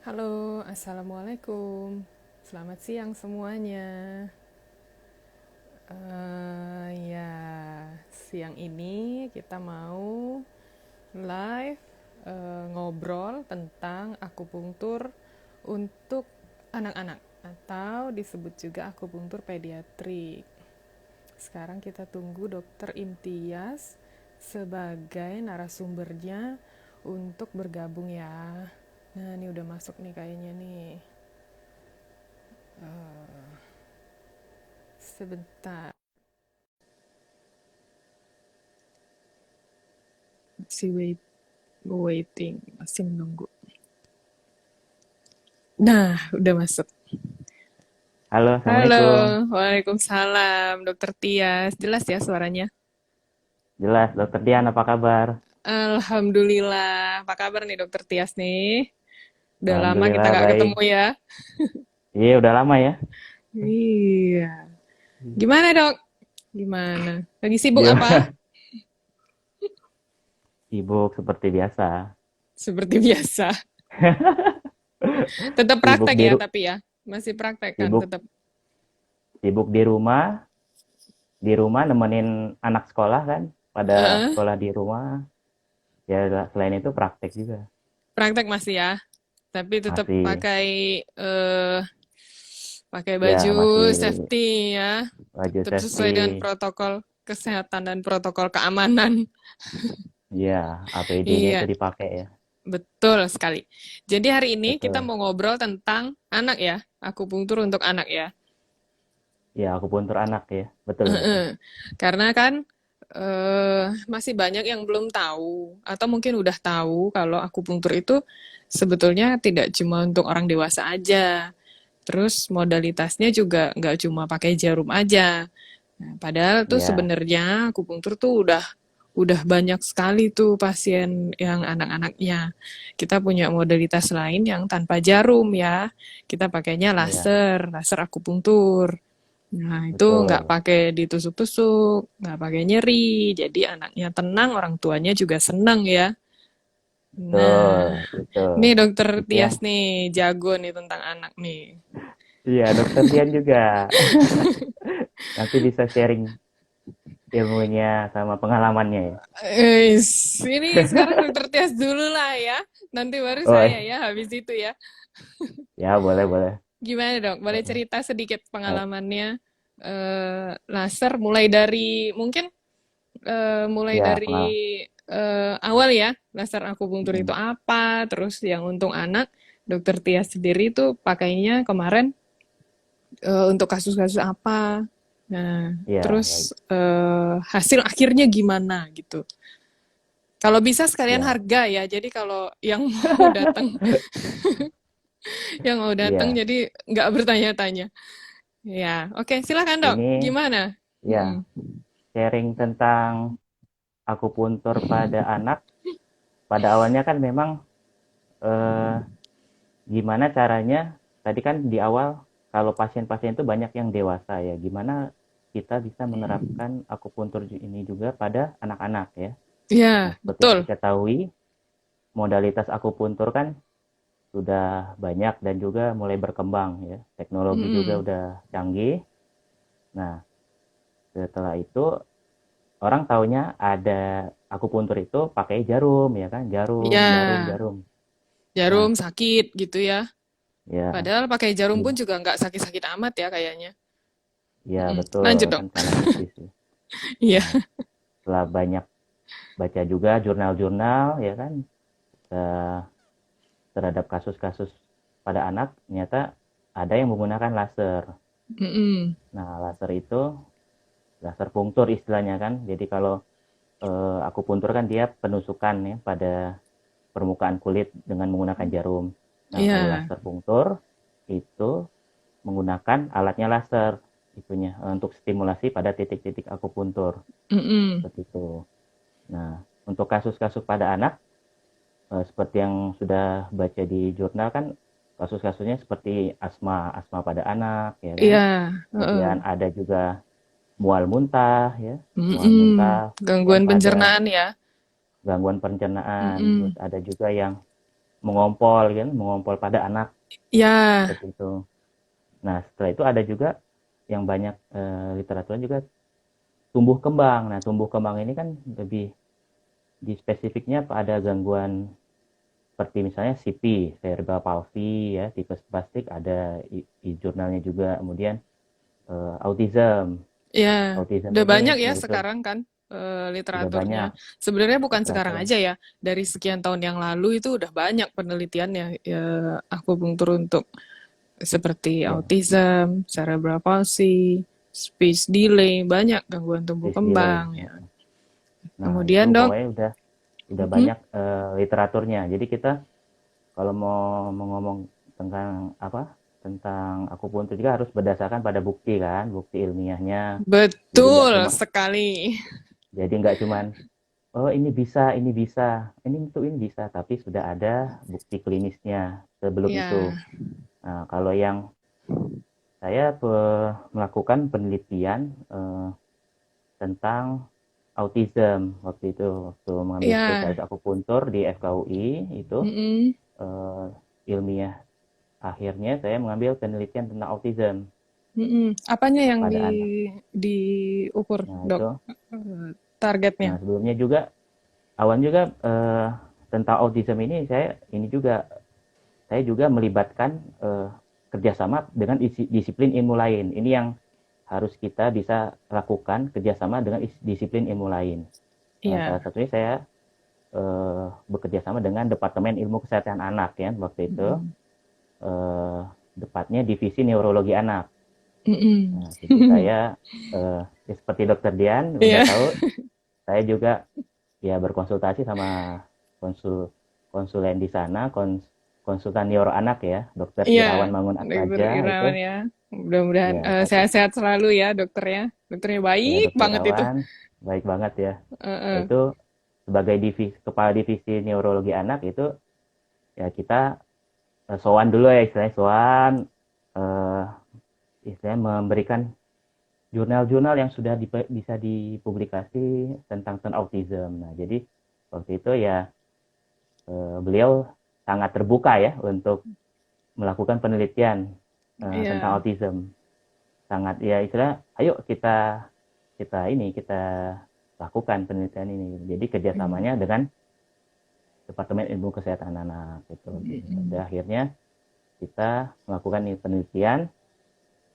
Halo, Assalamualaikum. Selamat siang semuanya. Ya, siang ini kita mau live ngobrol tentang akupunktur untuk anak-anak atau disebut juga akupunktur pediatrik. Sekarang kita tunggu Dokter Imtiaz sebagai narasumbernya untuk bergabung ya. Nah, ini udah masuk nih kayaknya nih. Sebentar, masih waiting, masih menunggu. Nah, udah masuk. Halo, Halo, Assalamualaikum. Waalaikumsalam, Dokter Tias. Jelas ya suaranya? Jelas, Dokter Dian, apa kabar? Alhamdulillah. Apa kabar nih Dokter Tias nih? Udah lama kita Alhamdulillah nggak ketemu baik. ya. Iya, udah lama ya. Iya. Gimana dok? Gimana? Lagi sibuk apa? Gimana? Sibuk seperti biasa. Seperti biasa. Tetap Sibuk praktek di ya ru- tapi ya. Masih praktek kan sibuk tetap. sibuk di rumah nemenin anak sekolah kan, pada Heeh, sekolah di rumah. Ya selain itu praktek juga. praktek masih ya. Tapi tetap Masih pakai ya baju masih safety ya. baju Tetap sesuai dengan safety. protokol kesehatan dan protokol keamanan. Ya, APD-nya itu Iya, dipakai ya. betul sekali. Jadi hari ini kita Betul. mau ngobrol tentang anak ya, akupunktur untuk anak ya. Ya, aku puntur anak ya. Betul, betul. Karena kan masih banyak yang belum tahu atau mungkin udah tahu kalau akupunktur itu sebetulnya tidak cuma untuk orang dewasa aja. Terus modalitasnya juga nggak cuma pakai jarum aja. Nah, padahal tuh Ya, sebenarnya akupunktur tuh udah banyak sekali tuh pasien yang anak-anaknya. Kita punya modalitas lain yang tanpa jarum ya. Kita pakainya ya, laser akupunktur. Nah, itu nggak betul. pakai ditusuk-tusuk, nggak pakai nyeri, jadi anaknya tenang, orang tuanya juga senang ya. Nah, Betul, betul. nih dokter Itu yang Tias nih, jago nih tentang anak nih. iya, Dokter Dian juga. Nanti bisa sharing ilmunya sama pengalamannya ya. Ini sekarang dokter Tias dulu lah ya, nanti baru Oh, saya ya, habis itu ya. ya boleh boleh. Gimana dok, boleh Eh, cerita sedikit eh, pengalamannya laser, mulai dari mungkin mulai ya dari awal ya, laser akupunktur itu mm, apa, terus yang untuk anak, dokter Tia sendiri itu pakainya kemarin untuk kasus-kasus apa, nah ya baik. terus hasil akhirnya gimana gitu. Kalau bisa sekalian Ya, harga ya, jadi kalau yang mau datang, yang mau datang iya. jadi nggak bertanya-tanya. Ya, oke, silakan dok. Ini Gimana? ya sharing tentang akupuntur pada anak. Pada awalnya kan memang eh, gimana caranya? Tadi kan di awal kalau pasien-pasien itu banyak yang dewasa ya. Gimana kita bisa menerapkan akupuntur ini juga pada anak-anak ya. Nah, Ya, seperti yang betul. diketahui, modalitas akupuntur kan sudah banyak dan juga mulai berkembang ya. Teknologi juga Mm-mm. udah canggih. Nah, setelah itu orang taunya ada akupuntur itu pakai jarum ya kan, jarum, jarum, Ya, jarum. jarum Nah, sakit gitu ya. ya, Padahal pakai jarum pun di- juga nggak sakit-sakit amat ya kayaknya. ya Mm-mm. betul Lanjut dong. kan sangat tipis ya. Iya. Nah, setelah banyak baca juga jurnal-jurnal ya kan eh, terhadap kasus-kasus pada anak, ternyata ada yang menggunakan laser. Mm-mm. Nah, laser itu laser punktur istilahnya kan. Jadi kalau akupuntur kan dia penusukan ya pada permukaan kulit dengan menggunakan jarum. Nah, kalau Iya. laser punktur itu menggunakan alatnya laser itunya untuk stimulasi pada titik-titik akupuntur Mm-mm. seperti itu. Nah, untuk kasus-kasus pada anak seperti yang sudah baca di jurnal kan kasus-kasusnya seperti asma, asma pada anak ya kan. Iya. Heeh. Kemudian ada juga mual muntah ya, mual Mm-mm. muntah. Kemudian Gangguan pada pencernaan ya. gangguan pencernaan, terus Mm-mm. ada juga yang mengompol pada anak Ya, seperti itu. Nah, setelah itu ada juga yang banyak literaturnya juga tumbuh kembang. Nah, tumbuh kembang ini kan lebih di spesifiknya pada gangguan seperti misalnya CP, cerebral palsy ya, tipe spastik ada di jurnalnya juga. Kemudian autism. ya, Autism udah banyak ini ya yaitu sekarang kan sudah banyak literaturnya. Sebenarnya bukan sekarang literatur. aja ya, dari sekian tahun yang lalu itu udah banyak penelitiannya ya, akupunktur untuk seperti Ya, autism, cerebral palsy, speech delay, banyak gangguan tumbuh this delay. kembang ya. Nah, itu Kemudian dok, pokoknya udah mm-mm, banyak literaturnya. Jadi kita kalau mau ngomong tentang apa? Tentang akupuntur juga harus berdasarkan pada bukti kan, bukti ilmiahnya. Jadi nggak betul cuma sekali. nggak cuman oh ini bisa, ini bisa, tapi sudah ada bukti klinisnya sebelum itu. Ya, Nah, kalau yang saya melakukan penelitian tentang autism waktu itu, waktu mengambil ya, spesialis akupuntur di FKUI itu mm-mm, eh, ilmiah akhirnya saya mengambil penelitian tentang autism mm-mm. Apanya yang pada anak. diukur Nah, dok? itu. Targetnya? Nah, sebelumnya juga awan juga tentang autism ini saya juga melibatkan kerjasama dengan disiplin ilmu lain. Ini yang harus kita bisa lakukan kerjasama dengan disiplin ilmu lain. Salah Iya. satunya saya bekerja sama dengan Departemen Ilmu Kesehatan Anak ya waktu itu. Mm-mm. Eh, Tepatnya divisi neurologi anak. Mm-mm. Nah, jadi saya ya seperti Dokter Dian udah Iya. tahu, saya juga ya berkonsultasi sama konsul konsulen di sana, konsultan neuro anak ya, Dokter Iya, Irawan Mangun Dokter Atmaja itu. Irawan ya. Mudah-mudahan Ya, satu sehat-sehat selalu ya dokternya. Dokternya ya baik Dokter banget itu. Irawan baik banget ya. Heeh. Itu sebagai kepala divisi neurologi anak itu ya kita sowan dulu ya istilahnya sowan eh, istilahnya memberikan jurnal-jurnal yang sudah bisa dipublikasi tentang autism. Nah, jadi waktu itu ya beliau sangat terbuka ya untuk melakukan penelitian tentang Iya. autism. Sangat ya istilah, ayo kita kita lakukan penelitian ini. Jadi Mm. kerjasamanya dengan Departemen Ilmu Kesehatan Anak gitu. Dan Mm-mm. akhirnya kita melakukan penelitian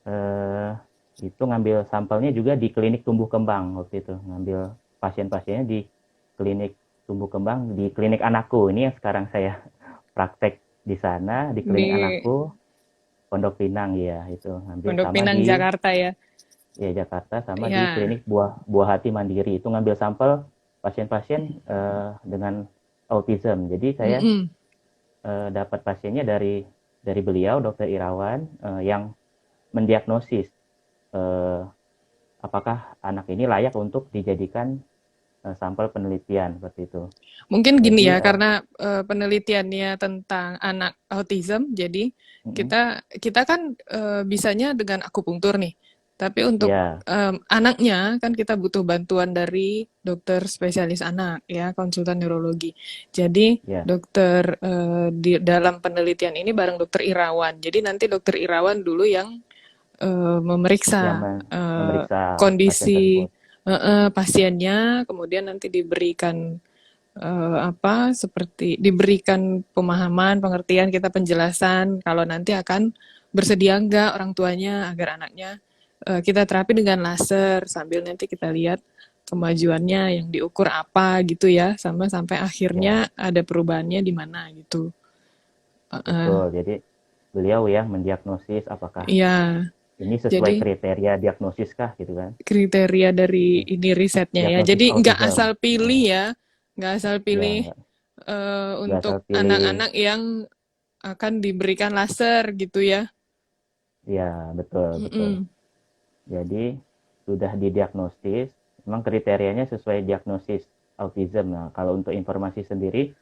eh, itu ngambil sampelnya juga di klinik tumbuh kembang waktu itu, ngambil pasien-pasiennya di klinik tumbuh kembang di klinik anakku ini yang sekarang saya praktek di sana di klinik Di anakku Pondok Pinang ya itu ngambil Pondok sama Pinang, di Jakarta ya. ya Jakarta sama di Ya. klinik Buah Hati Mandiri itu ngambil sampel pasien-pasien dengan autism. Jadi saya Mm-mm. dapat pasiennya dari beliau Dokter Irawan yang mendiagnosis eh, apakah anak ini layak untuk dijadikan sampel penelitian seperti itu. Mungkin gini Jadi ya, karena penelitiannya tentang anak autism, jadi mm, kita kan bisanya dengan akupunktur nih. Tapi untuk ya, anaknya kan kita butuh bantuan dari dokter spesialis anak ya, konsultan neurologi. Jadi ya, dokter di dalam penelitian ini bareng dokter Irawan. Jadi nanti dokter Irawan dulu yang yang memeriksa memeriksa pasien kondisi tersebut. pasiennya, kemudian nanti diberikan apa seperti diberikan pemahaman, pengertian, kita penjelasan kalau nanti akan bersedia enggak orang tuanya agar anaknya kita terapi dengan laser sambil nanti kita lihat kemajuannya yang diukur apa gitu ya, sama sampai Ya, akhirnya ada perubahannya di mana gitu. betul. Uh, Jadi beliau yang mendiagnosis apakah ya, ini sesuai jadi kriteria diagnosis kah gitu kan? kriteria dari ini risetnya ya. Diagnosis Jadi nggak autism. asal pilih ya, nggak asal Ya, pilih nggak asal untuk pilih. anak-anak yang akan diberikan laser gitu ya. Ya, betul, betul. Mm-mm. Jadi sudah didiagnosis, memang kriterianya sesuai diagnosis autism. Nah, kalau untuk informasi sendiri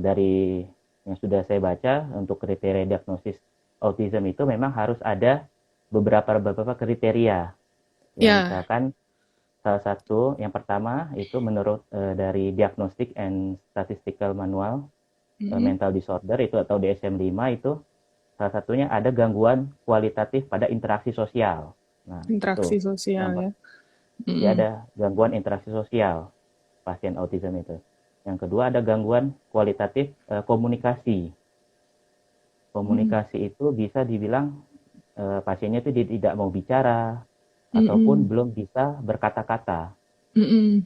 dari yang sudah saya baca untuk kriteria diagnosis autism itu memang harus ada beberapa kriteria. Ya, Ya, misalkan salah satu yang pertama itu menurut dari Diagnostic and Statistical Manual Mm-mm. mental disorder itu atau DSM-5 itu salah satunya ada gangguan kualitatif pada interaksi sosial. Nah, Interaksi itu sosial yang ya. dia Mm-mm. ada gangguan interaksi sosial pasien autism itu. Yang kedua ada gangguan kualitatif komunikasi. Mm. Komunikasi itu bisa dibilang pasiennya itu tidak mau bicara ataupun Mm-mm. belum bisa berkata-kata. Mm-mm.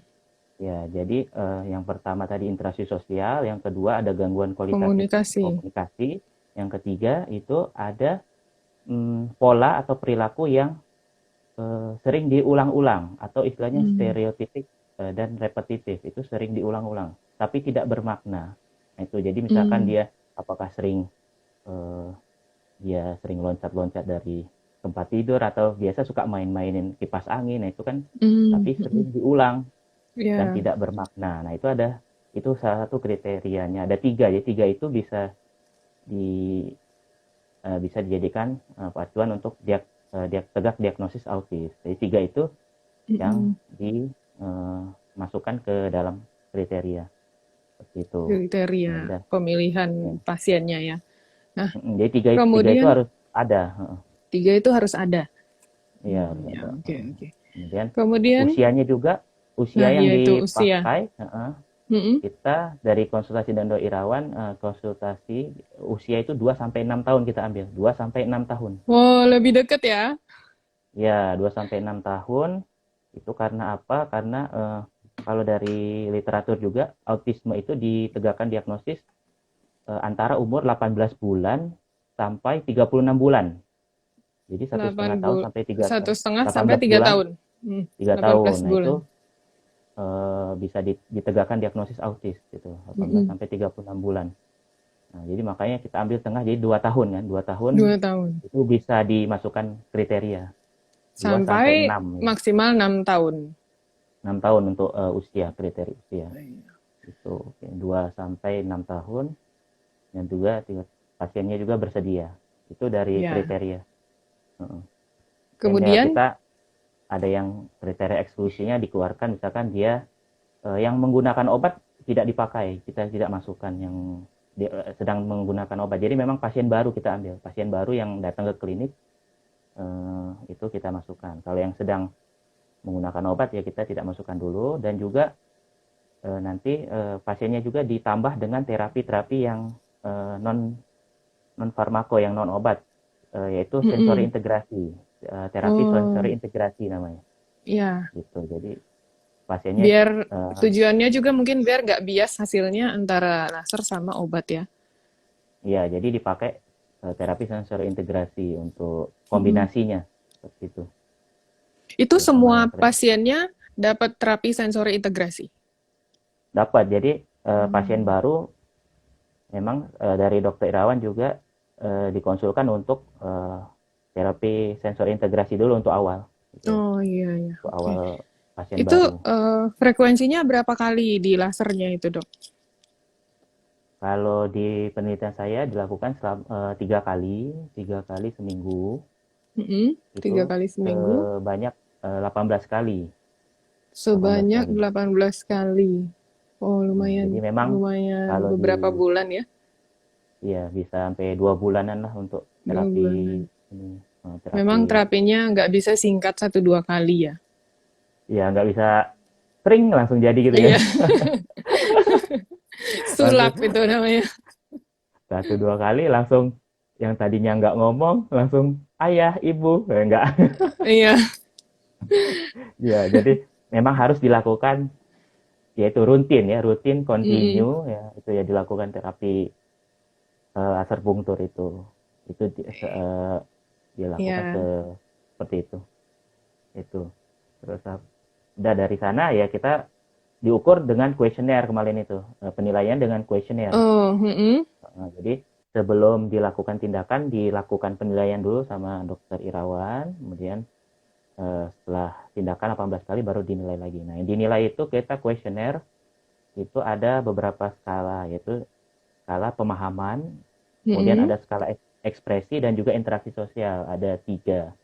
Ya, jadi yang pertama tadi interaksi sosial, yang kedua ada gangguan kualitatif Komunikasi. komunikasi, yang ketiga itu ada pola atau perilaku yang sering diulang-ulang atau istilahnya Mm. stereotipik dan repetitif itu sering diulang-ulang, tapi tidak bermakna. Nah, itu jadi misalkan Mm. dia apakah eh, sering loncat-loncat dari tempat tidur atau biasa suka main-mainin kipas angin, nah itu kan Mm. tapi Mm-mm. sering diulang dan Ya, tidak bermakna. Nah, itu salah satu kriterianya. Ada tiga, jadi tiga itu di bisa dijadikan pacuan untuk tegak diagnosis autis. Jadi tiga itu yang mm-mm. dimasukkan ke dalam kriteria seperti itu. Kriteria Nah, udah. pemilihan Ya. pasiennya ya. Nah, Jadi tiga itu kemudian harus ada. 3 itu harus ada. Iya harus Ya, ada. oke, oke. Kemudian Kemudian, usianya juga, usia nah, yang yaitu usia. dipakai, Mm-mm. kita dari konsultasi dan Irawan, konsultasi usia itu 2 sampai 6 tahun kita ambil. 2 sampai 6 tahun. Oh, lebih deket ya. Ya, 2 sampai 6 tahun itu karena apa? Karena kalau dari literatur juga autisme itu ditegakkan diagnosis antara umur 18 bulan sampai 36 bulan. Jadi satu 8 setengah tahun sampai satu setengah sampai 18 3 bulan, tahun. 3 tahun. 18 Nah, itu bulan. bisa ditegakkan diagnosis autis gitu, 18 Mm-mm. sampai 36 bulan. Nah, jadi makanya kita ambil tengah jadi 2 tahun kan, 2 tahun 2 tahun. itu bisa dimasukkan kriteria 2 sampai Sampai 6 ya. maksimal 6 tahun. 6 tahun untuk usia, kriteria usia. Itu oke. 2 sampai 6 tahun dan juga pasiennya juga bersedia. Itu dari Ya. kriteria. Dan ya Kemudian, kita ada yang kriteria eksklusinya dikeluarkan misalkan dia yang menggunakan obat tidak dipakai, kita tidak masukkan yang sedang menggunakan obat. Jadi memang pasien baru kita ambil, pasien baru yang datang ke klinik itu kita masukkan. Kalau yang sedang menggunakan obat ya kita tidak masukkan dulu dan juga nanti pasiennya juga ditambah dengan terapi-terapi yang non non farmako yang non obat yaitu sensori mm-mm. integrasi terapi Oh, sensori integrasi namanya ya. gitu. Jadi pasiennya Biar uh, tujuannya juga mungkin biar nggak bias hasilnya antara laser sama obat ya. ya jadi dipakai terapi sensori integrasi untuk Mm-mm. kombinasinya seperti itu. Itu Ya, sama semua pasiennya dapat terapi sensori integrasi. dapat. Jadi pasien Hmm. baru memang dari dokter Irawan juga dikonsulkan untuk terapi sensori integrasi dulu untuk awal gitu ya. Oh iya iya, Untuk oke. awal pasien Itu baru. frekuensinya berapa kali di lasernya itu, Dok? Kalau di penelitian saya dilakukan 3 kali seminggu Mm-mm. itu 3 kali seminggu, sebanyak 18 kali. 18 sebanyak kali. 18 kali. Oh, lumayan, Jadi memang lumayan kalau beberapa bulan ya, ya bisa sampai 2 bulanan lah untuk 2 bulanan. terapi ini, Memang terapi terapinya nggak bisa singkat 1 2 kali ya. ya nggak bisa sering langsung jadi gitu ya. Iya, Langsung sulap itu namanya. 1 2 kali langsung yang tadinya nggak ngomong langsung ayah ibu nggak. Iya, Ya jadi memang harus dilakukan yaitu rutin mm-mm. continue ya itu ya dilakukan terapi laser punktur itu dilakukan Iya, seperti itu terus udah dari sana ya kita diukur dengan kuesioner kemarin itu penilaian dengan kuesioner. oh, mm-mm. Jadi sebelum dilakukan tindakan dilakukan penilaian dulu sama dokter Irawan kemudian setelah tindakan 18 kali baru dinilai lagi. Nah, yang dinilai itu kita kuesioner itu ada beberapa skala yaitu skala pemahaman, kemudian Mm-mm. ada skala ekspresi dan juga interaksi sosial. Ada tiga.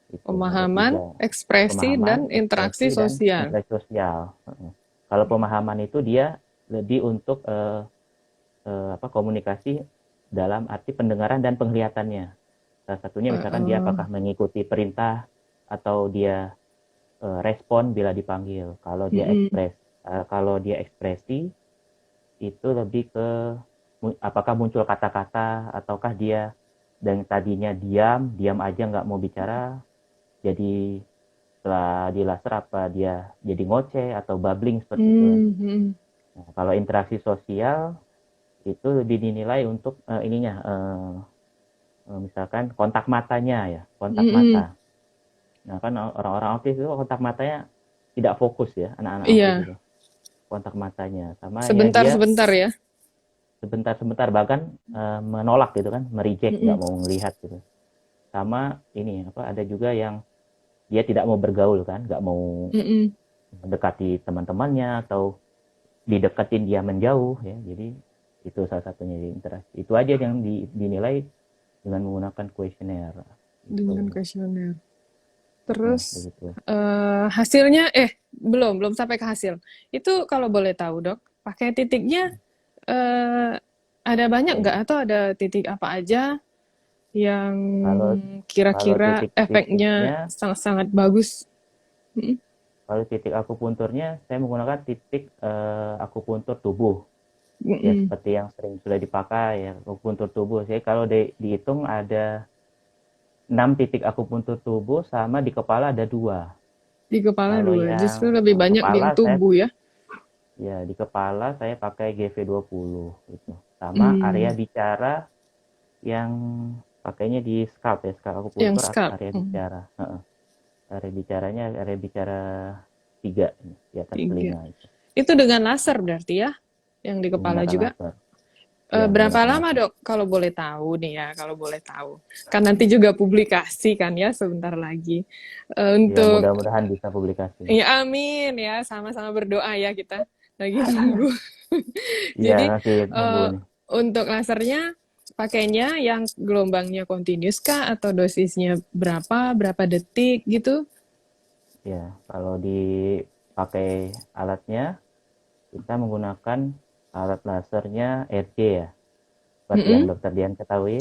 Itu ada Pemahaman, tiga. ekspresi, Pemahaman, dan interaksi ekspresi dan sosial. interaksi sosial. Kalau pemahaman itu dia lebih untuk komunikasi dalam arti pendengaran dan penglihatannya. Salah satunya misalkan dia Heeh. apakah mengikuti perintah atau dia respon bila dipanggil. Mm-mm. Kalau dia ekspresi itu lebih ke apakah muncul kata-kata ataukah dia dan tadinya diam, diam aja nggak mau bicara, jadi setelah di laser apa dia jadi ngoceh atau babbling seperti itu kan. Mm-mm. Nah, kalau interaksi sosial itu lebih dinilai untuk misalkan kontak matanya ya, kontak Mm-mm. mata. Nah kan orang-orang autis itu kontak matanya tidak fokus ya, anak-anak autis Iya, itu kontak matanya sama ya dia sebentar-sebentar ya. sebentar-sebentar bahkan menolak gitu kan, mereject nggak Mm-mm. mau melihat gitu. Sama ini apa ada juga yang dia tidak mau bergaul kan, nggak mau Mm-mm. mendekati teman-temannya atau dideketin dia menjauh ya. Jadi itu salah satunya di interaksi. Itu aja yang dinilai dengan menggunakan kuesioner. Dengan Gitu. kuesioner. Terus Begitu. hasilnya belum sampai ke hasil. Itu kalau boleh tahu, Dok, pakai titiknya eh, ada banyak Oke. nggak atau ada titik apa aja yang Kalau kalau kira-kira efeknya titik-titiknya, sangat-sangat bagus? Mm-mm. kalau titik akupunturnya saya menggunakan titik akupuntur tubuh. Ya Mm-mm. seperti yang sering sudah dipakai ya akupuntur tubuh. Jadi kalau dihitung ada 6 titik akupuntur tubuh sama di kepala ada dua. Di kepala Kalau dua, justru yang lebih banyak kepala yang saya tubuh ya. di kepala saya pakai GV20 gitu. Sama area Hmm, bicara yang pakainya di scalp ya, scalp yang akupuntur scalp. area Hmm, bicara. Area bicaranya area bicara 3 di atas 3. telinga itu Itu dengan laser berarti ya, yang di kepala menggunakan juga. laser. Ya, Berapa menggunakan lama, laser. Dok? Kalau boleh tahu nih ya, kalau boleh tahu. Kan nanti juga publikasi kan ya sebentar lagi. Ya, Untuk mudah-mudahan bisa publikasi. ya amin ya, sama-sama berdoa ya kita lagi nunggu. Iya, Jadi masih nunggu eh, nih. untuk lasernya pakainya yang gelombangnya continuous kah atau dosisnya berapa detik gitu? Ya, kalau dipakai alatnya, kita menggunakan alat lasernya RJ ya. Seperti yang Mm-mm. Dokter Dian ketahui,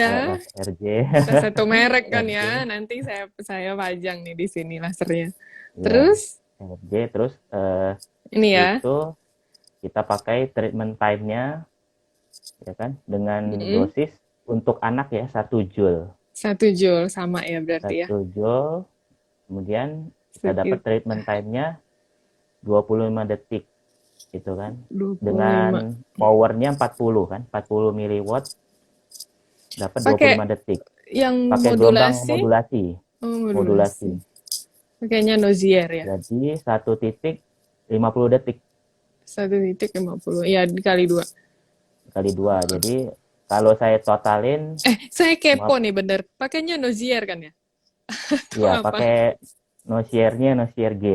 alat Iya, laser RJ. salah satu merek kan RJ, ya. Nanti saya pajang nih di sini lasernya. ya, Terus RJ. Terus ini ya, itu kita pakai treatment time-nya, ya kan, dengan mm-mm, dosis untuk anak ya 1 joule. 1 joule sama ya berarti ya. 1 joule, kemudian kita dapat Sedikit treatment time-nya 25 detik, gitu kan. 25. Dengan powernya 40 kan, 40 miliwatt dapat Pakai 25 detik. yang Pakai gelombang modulasi, modulasi, oh modulasi. modulasi. Pakainya Nozier ya. Jadi 1 titik 50 detik 1,50. Ya dikali 2. kali 2. Jadi kalau saya totalin Saya kepo 50, nih bener. Pakainya Nozier kan ya? Atau ya apa? pakai Nosier-nya Nosier G.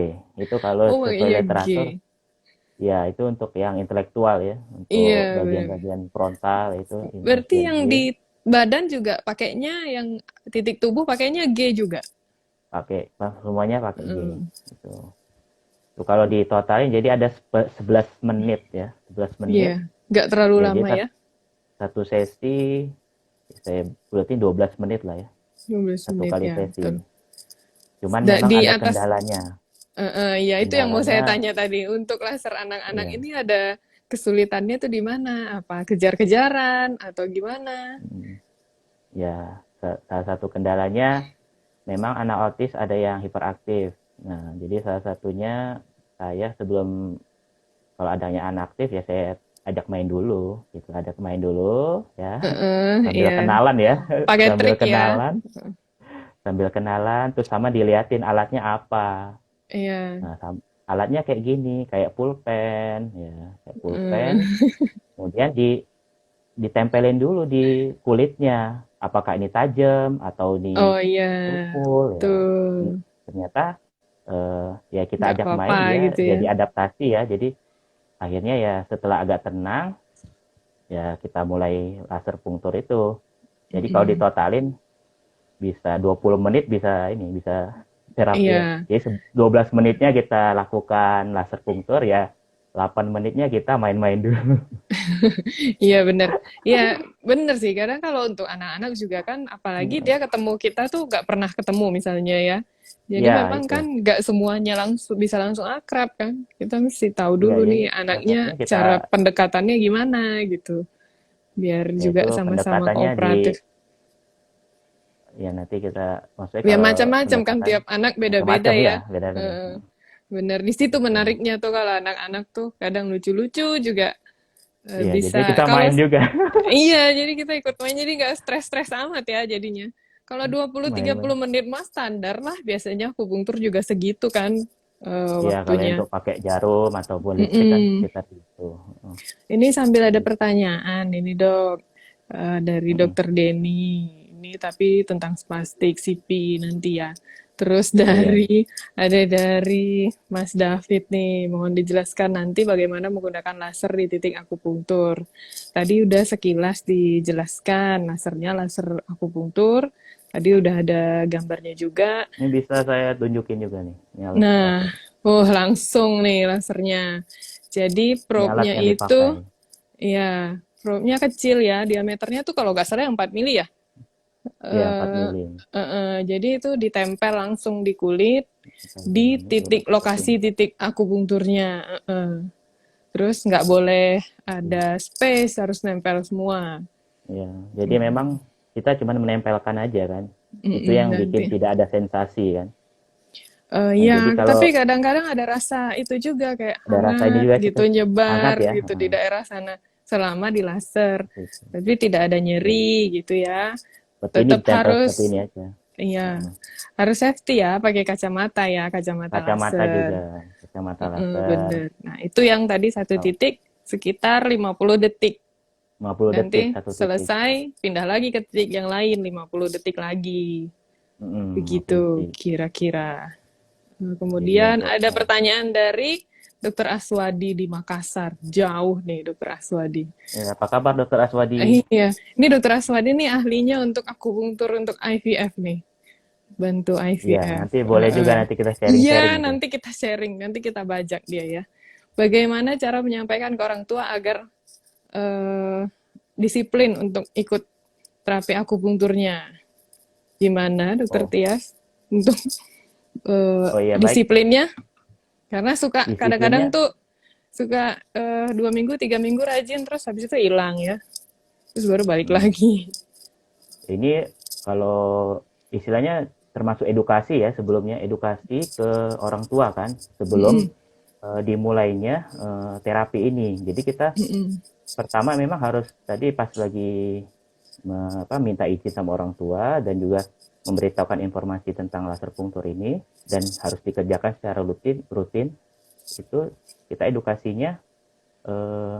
Itu kalau Oh, sesuai iya literatur, G. ya itu untuk yang intelektual ya, untuk Iya, bener. bagian-bagian frontal itu Berarti Nosier yang G. di badan juga pakainya yang titik tubuh pakainya G juga. Pakai semuanya pakai G. Hmm, Gitu. Itu kalau ditotalin jadi ada 11 menit ya, 11 iya, menit. nggak terlalu Ya, lama jadi ya. satu sesi saya berarti 12 menit lah ya, 12 satu menit kali ya, sesi. betul. Cuman memang Di ada atas, kendalanya. ya itu yang mau saya Kendalanya tanya tadi. Untuk laser anak-anak ya, ini ada kesulitannya tuh di mana? Apa kejar-kejaran atau gimana? mm, ya salah satu kendalanya memang anak autis ada yang hiperaktif. Nah, jadi salah satunya saya sebelum kalau adanya anak aktif ya saya ajak main dulu, gitu. Ajak main dulu ya, sambil Ya, kenalan ya, pakai sambil trik ya. kenalan, sambil kenalan, terus sama diliatin alatnya apa. Iya. Nah, alatnya kayak gini, kayak pulpen, ya, kayak pulpen. Eh, Kemudian ditempelin dulu di kulitnya. Apakah ini tajam atau ini Oh iya, tumpul ya. betul. Ternyata ya kita Nggak ajak apa-apa main dia gitu ya. jadi adaptasi ya. Jadi akhirnya ya setelah agak tenang ya kita mulai laser punktur itu. Jadi kalau Mm-mm. ditotalin bisa 20 menit bisa ini bisa terapi ya. Iya, Jadi 12 menitnya kita lakukan laser punktur ya. 8 menitnya kita main-main dulu. Iya bener. Iya bener sih. Kadang kalau untuk anak-anak juga kan, apalagi dia ketemu kita tuh nggak pernah ketemu misalnya ya. Jadi Ya, memang kan itu. nggak semuanya langsung bisa langsung akrab kan. Kita mesti tahu Ya, dulu jadi nih salah anaknya satunya kita, cara pendekatannya gimana gitu. Biar juga yaitu sama-sama pendekatannya di, kooperatif. ya nanti kita, maksudnya Ya kalau macam-macam kan pendekatan tiap anak beda-beda macam-macam ya, ya. beda-beda. Eh, bener. Di situ Gitu. menariknya tuh kalau anak-anak tuh kadang lucu-lucu juga. Iya, jadi Bisa kita kalau main juga. iya, jadi kita ikut main, jadi nggak stres-stres amat ya jadinya. Kalau 20-30 Main-main. menit mah standar lah, biasanya akupunktur juga segitu kan Iya, kalau waktunya. untuk pakai jarum ataupun listrik kan Mm-mm. sekitar itu. Heeh. Ini sambil ada Gitu. pertanyaan, ini dok, dari Mm-mm. dokter Denny. Ini tapi tentang spastik CP nanti ya. Terus Oh iya, ada dari Mas David nih, mohon dijelaskan nanti bagaimana menggunakan laser di titik akupunktur. Tadi udah sekilas dijelaskan, lasernya laser akupunktur. Tadi udah ada gambarnya juga. ini bisa saya tunjukin juga nih. Ini alat Nah, laser. oh langsung nih lasernya. Jadi Ini alat probe-nya yang dipakai. itu, ya, probe-nya kecil ya, diameternya tuh kalau nggak salah yang 4 mili ya. Iya, 4 Eh, mili. jadi itu ditempel langsung di kulit, di Ini titik seperti ini. lokasi titik akupunkturnya. Terus nggak boleh ada space, harus nempel semua. Iya, jadi memang kita cuma menempelkan aja kan. Itu Mm-mm, yang bikin nanti. tidak ada sensasi kan. Nah, Ya, jadi kalau tapi kadang-kadang ada rasa itu juga kayak ada rasa ini hangat juga kita gitu, hangat nyebar ya. gitu di daerah sana selama di laser. Gitu. Tapi tidak ada Ya. nyeri gitu ya. Seperti ini Tetap ditempel seperti harus, ini aja. iya, Heeh. harus safety ya, pakai kacamata ya, kacamata Kacamata juga, laser. kacamata laser. Bener. Nah, itu yang tadi satu Oh, titik sekitar 50 detik. 50 detik Nanti satu titik. selesai, pindah lagi ke titik yang lain 50 detik lagi. 50 Begitu detik. kira-kira. Nah, Jadi kemudian untuk ada pertanyaan dari Dokter Aswadi di Makassar. Jauh nih Dokter Aswadi. ya, apa kabar Dokter Aswadi? Iya, ini Dokter Aswadi nih ahlinya untuk akupunktur untuk IVF nih. Bantu Iya, IVF. nanti boleh juga nanti kita sharing-sharing Iya, itu. nanti kita sharing, nanti kita bajak dia ya. Bagaimana cara menyampaikan ke orang tua agar eh, disiplin untuk ikut terapi akupunkturnya? Gimana, Dokter Oh, Tias? Untuk oh iya baik. disiplinnya? Karena suka kadang-kadang Disiplinnya tuh suka 2 minggu, 3 minggu rajin, terus habis itu hilang ya. Terus baru balik mm, lagi. ini kalau istilahnya termasuk edukasi ya sebelumnya edukasi ke orang tua kan sebelum Mm-mm, dimulainya terapi ini. Jadi kita mm-mm. pertama memang harus tadi pas lagi minta izin sama orang tua dan juga memberitahukan informasi tentang laser punktur ini dan harus dikerjakan secara rutin itu kita edukasinya eh,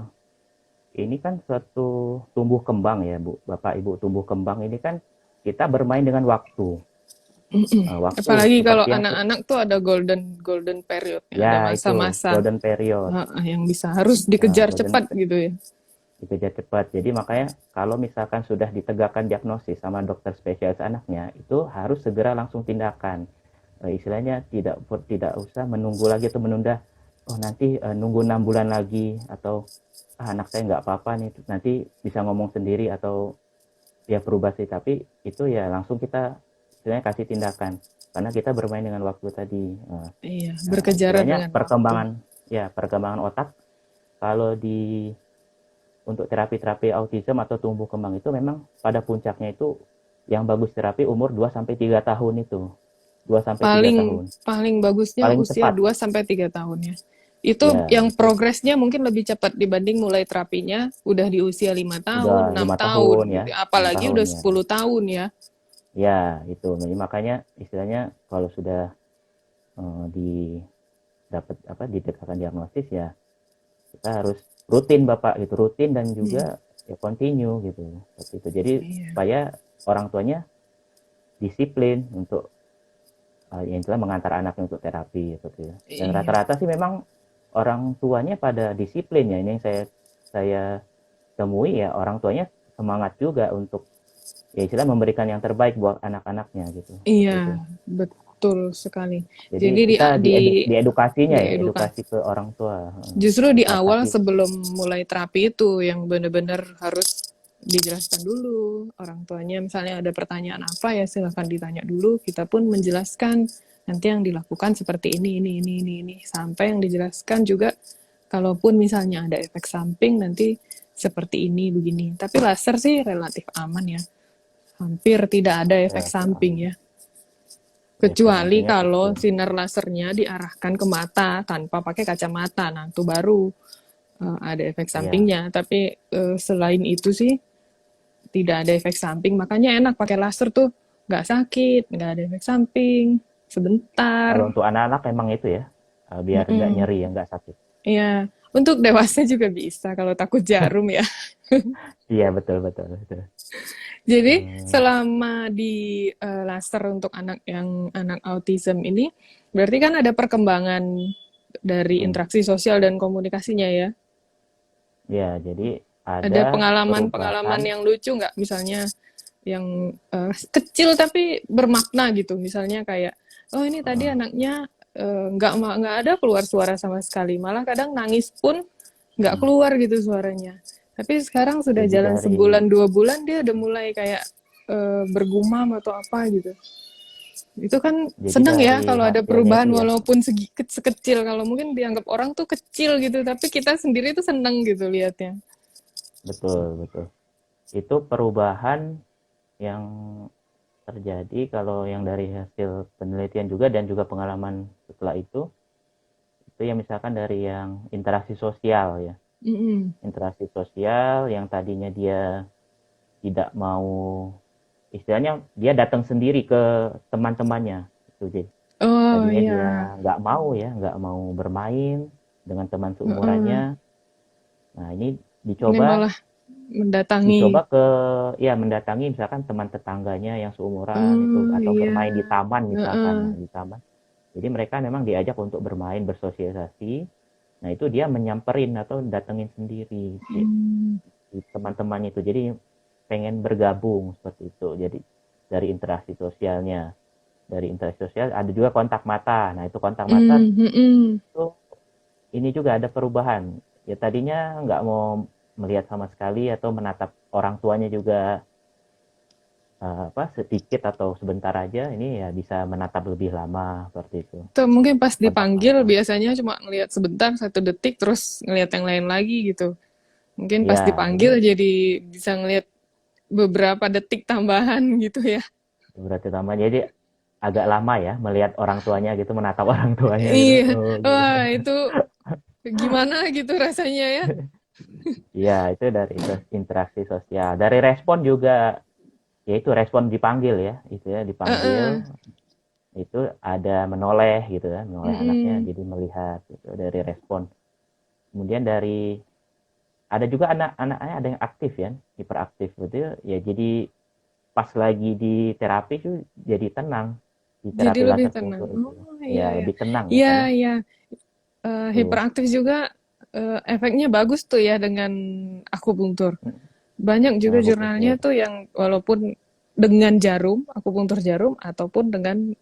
ini kan suatu tumbuh kembang ya Bu Bapak Ibu tumbuh kembang ini kan kita bermain dengan waktu. Mm-mm. Waktu Apalagi kalau seperti yang anak-anak tuh ada golden period, ya, ada ya itu masa-masa golden period. yang bisa harus dikejar Golden cepat gitu ya. dikejar cepat. Jadi makanya kalau misalkan sudah ditegakkan diagnosis sama dokter spesialis anaknya, itu harus segera langsung tindakan. Istilahnya tidak usah menunggu lagi atau menunda. Oh nanti nunggu 6 bulan lagi atau anak saya nggak apa-apa nih, nanti bisa ngomong sendiri atau ya berubah sih. Tapi itu ya langsung kita istilahnya kasih tindakan karena kita bermain dengan waktu tadi. Iya, Nah, berkejaran istilahnya dengan waktu. perkembangan otak kalau di untuk terapi-terapi autism atau tumbuh kembang itu memang pada puncaknya itu yang bagus terapi umur 2 sampai 3 tahun itu. 2 sampai 3 Paling tahun. paling bagusnya Paling usia cepat. 2 sampai 3 tahun ya. Itu Ya, yang itu progresnya mungkin lebih cepat dibanding mulai terapinya udah di usia 5 udah tahun, enam 5 tahun tahun ya, gitu. 6 tahun Apalagi udah ya. 10 tahun ya. Ya, itu. Jadi makanya istilahnya kalau sudah di dapat ditegakkan diagnosis ya kita harus rutin Bapak gitu, rutin dan Hmm, juga ya continue gitu. Seperti itu. Jadi iya. supaya orang tuanya disiplin untuk yang itulah mengantar anaknya untuk terapi gitu ya. Dan Iya. rata-rata sih memang orang tuanya pada disiplin ya. Ini yang saya temui ya orang tuanya semangat juga untuk ya istilah memberikan yang terbaik buat anak-anaknya gitu. Iya, Seperti itu. betul sekali. Jadi Jadi kita di diedukasinya ya, edukasi diedukasi. ke orang tua. Justru di awal Adaptasi. sebelum mulai terapi itu yang benar-benar harus dijelaskan dulu orang tuanya. Misalnya ada pertanyaan apa ya silahkan ditanya dulu. Kita pun menjelaskan nanti yang dilakukan seperti ini sampai yang dijelaskan juga. Kalaupun misalnya ada efek samping nanti seperti ini begini. Tapi laser sih relatif aman ya. Hampir tidak ada efek Relatif samping aman. ya. Efek Kecuali sampingnya kalau kecil. sinar lasernya diarahkan ke mata tanpa pakai kacamata. Nah, itu baru ada efek Iya. sampingnya. Tapi selain itu sih tidak ada efek samping. Makanya enak pakai laser tuh nggak sakit, nggak ada efek samping, sebentar. Kalau untuk anak-anak emang itu ya, biar nggak Mm-mm. nyeri ya, nggak sakit. Iya, untuk dewasa juga bisa kalau takut jarum ya. Iya, betul, betul, betul. Jadi Hmm, selama di laser untuk anak yang anak autism ini, berarti kan ada perkembangan dari hmm. interaksi sosial dan komunikasinya ya. Ya, jadi Ada ada pengalaman-pengalaman perubahan. yang lucu nggak? Misalnya yang kecil tapi bermakna gitu. Misalnya kayak, oh ini tadi Heeh. anaknya nggak ada keluar suara sama sekali. Malah kadang nangis pun nggak Hmm. keluar gitu suaranya. Tapi sekarang sudah Jadi jalan dari sebulan 2 bulan dia udah mulai kayak bergumam atau apa gitu. Itu kan jadi senang ya dari kalau ada hasilnya itu perubahan ya, walaupun sekecil. Kalau mungkin dianggap orang tuh kecil gitu, tapi kita sendiri tuh seneng gitu liatnya. betul, betul. Itu perubahan yang terjadi kalau yang dari hasil penelitian juga dan juga pengalaman setelah itu yang misalkan dari yang interaksi sosial ya. Mm-mm. Interaksi sosial yang tadinya dia tidak mau, istilahnya dia datang sendiri ke teman-temannya itu, jadi Oh tadinya dia ya, nggak mau ya, nggak mau bermain dengan teman heeh. seumurannya. Nah, ini Ini dicoba malah mendatangi. dicoba ke, ya, mendatangi misalkan teman tetangganya yang seumuran itu, Oh atau iya, bermain di taman misalkan. heeh. Nah, di taman, jadi mereka memang diajak untuk bermain, bersosialisasi. Nah, itu dia menyamperin atau datengin sendiri Hmm. si teman-temannya itu, jadi pengen bergabung seperti itu. Jadi dari interaksi sosialnya, dari interaksi sosial ada juga kontak mata. Nah, itu kontak mata Hmm, hmm. itu, ini juga ada perubahan. Ya, tadinya nggak mau melihat sama sekali atau menatap orang tuanya juga, apa, sedikit atau sebentar aja, ini ya bisa menatap lebih lama seperti itu. Tuh mungkin pas Kontak dipanggil mata. biasanya cuma ngelihat sebentar 1 detik terus ngelihat yang lain lagi gitu. Mungkin pas Ya, dipanggil ini jadi bisa ngelihat beberapa detik tambahan gitu ya. berarti lama. Jadi agak lama ya melihat orang tuanya gitu, menatap orang tuanya gitu. Iya, Oh, gitu. wah itu gimana gitu rasanya ya. Iya, itu dari interaksi sosial. Dari respon juga, yaitu respon dipanggil ya, itu ya dipanggil, Heeh. itu ada menoleh gitu kan, menoleh anaknya Mm-mm. jadi melihat gitu, dari respon. Kemudian dari, ada juga anak-anaknya ada yang aktif ya, hiperaktif gitu ya, jadi pas lagi di terapi tuh jadi tenang, di Jadi terapi lebih laser tenang. kultur itu. Oh Ya, iya ya. lebih tenang ya Iya karena iya. tuh. Hiperaktif juga efeknya bagus tuh ya dengan akupunktur. Banyak juga Aku betul. jurnalnya tuh yang walaupun dengan jarum, akupunktur jarum ataupun dengan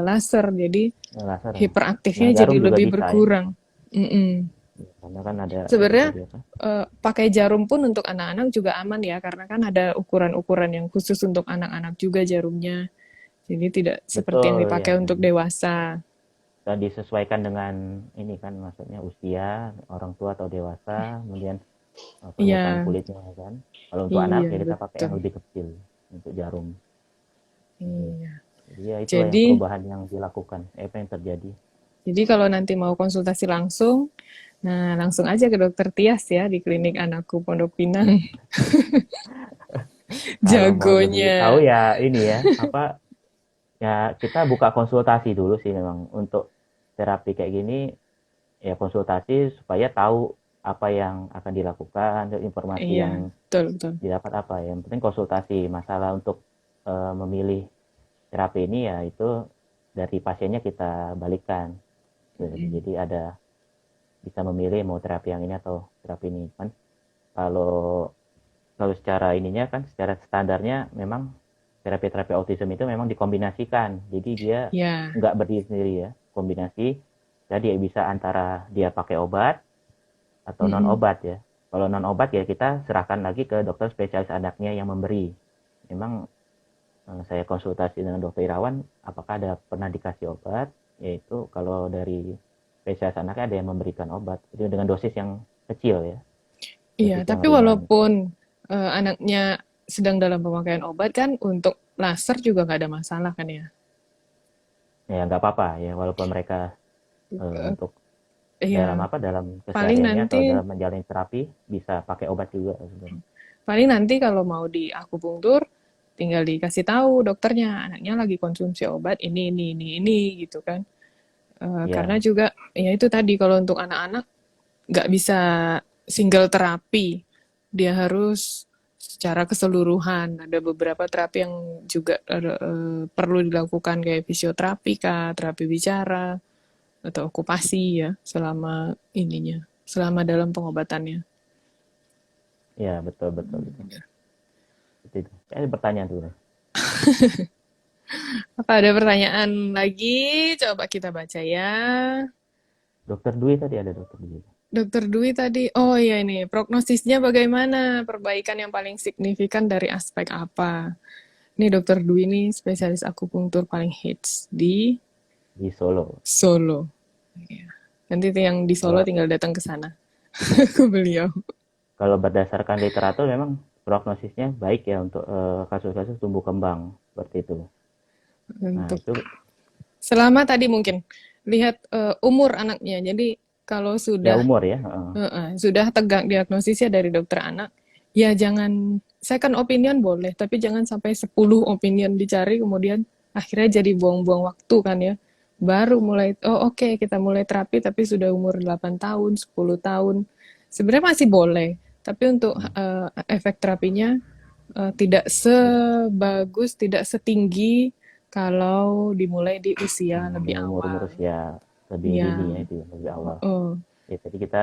laser. Jadi Laser. Yang hiperaktifnya jadi jarum juga lebih bisa ya. berkurang. Mm-mm. Ya, karena kan ada itu Sebenarnya tadi apa? pakai jarum pun untuk anak-anak juga aman ya, karena kan ada ukuran-ukuran yang khusus untuk anak-anak juga jarumnya. Jadi tidak seperti yang Betul ya. dipakai untuk dewasa. Dan disesuaikan dengan ini kan, maksudnya usia orang tua atau dewasa, kemudian permukaan Iya, kulitnya kan. Kalau untuk anak iya ya kita pakai yang betul. lebih kecil untuk jarum. Iya. Jadi ya itulah yang Jadi, perubahan yang dilakukan, apa yang terjadi. jadi kalau nanti mau konsultasi langsung, nah langsung aja ke dokter Tias ya di klinik anakku Pondok Pinang. Kalau mau lebih tahu Jagonya. ya ini ya, apa, ya kita buka konsultasi dulu sih memang untuk terapi kayak gini, ya konsultasi supaya tahu apa yang akan dilakukan, informasi Iya, yang betul betul. didapat apa. Yang penting konsultasi. Masalah untuk memilih terapi ini ya itu dari pasiennya kita balikan. Jadi ada, bisa memilih mau terapi yang ini atau terapi ini kan. Kalau kalau secara ininya kan, secara standarnya memang terapi-terapi autism itu memang dikombinasikan. Jadi dia Ya. nggak berdiri sendiri ya, kombinasi. Jadi bisa antara dia pakai obat atau non Mm-mm. obat ya. Kalau non obat ya kita serahkan lagi ke dokter spesialis anaknya yang memberi. Memang saya konsultasi dengan dokter Irawan, apakah ada pernah dikasih obat? Yaitu kalau dari spesialis anaknya ada yang memberikan obat, itu dengan dosis yang kecil ya, Iya, dosis yang tapi ringan. walaupun anaknya sedang dalam pemakaian obat kan untuk laser juga nggak ada masalah kan ya? Ya nggak apa-apa ya, walaupun mereka Eh, untuk dalam Iya, apa dalam paling kesehariannya atau nanti dalam menjalani terapi bisa pakai obat juga sebenarnya. paling nanti kalau mau di akupunktur tinggal dikasih tahu dokternya anaknya lagi konsumsi obat ini gitu kan. Karena Ya, juga ya itu tadi kalau untuk anak-anak nggak bisa single terapi, dia harus secara keseluruhan. Ada beberapa terapi yang juga perlu dilakukan kayak fisioterapi kah, terapi bicara atau okupasi ya selama ininya, selama dalam pengobatannya. ya betul betul betul. Itu. Saya bertanya dulu. Apa ada pertanyaan lagi? Coba kita baca ya. Dokter Dwi tadi ada dokter Dwi. Dokter Dwi tadi, oh iya ini, prognosisnya bagaimana? Perbaikan yang paling signifikan dari aspek apa? Ini Dokter Dwi ini spesialis akupunktur paling hits di Di Solo. Solo. Iya. Nanti yang di Solo Kalau tinggal datang ke sana ke beliau. kalau berdasarkan literatur memang prognosisnya baik ya untuk kasus-kasus tumbuh kembang seperti itu. Nah, Untuk itu selama tadi mungkin lihat umur anaknya. Jadi kalau ya sudah umur ya. sudah tegak diagnosisnya dari dokter anak, ya jangan second opinion boleh, tapi jangan sampai 10 opinion dicari kemudian akhirnya jadi buang-buang waktu kan ya. Baru mulai, oh oke, kita mulai terapi tapi sudah umur 8 tahun, 10 tahun. Sebenarnya masih boleh, tapi untuk Hmm. efek terapinya tidak sebagus, tidak setinggi kalau dimulai di usia Di lebih umur-umur awal. usia lebih dini Ya, ya itu ya, lebih awal. oh, Ya, jadi kita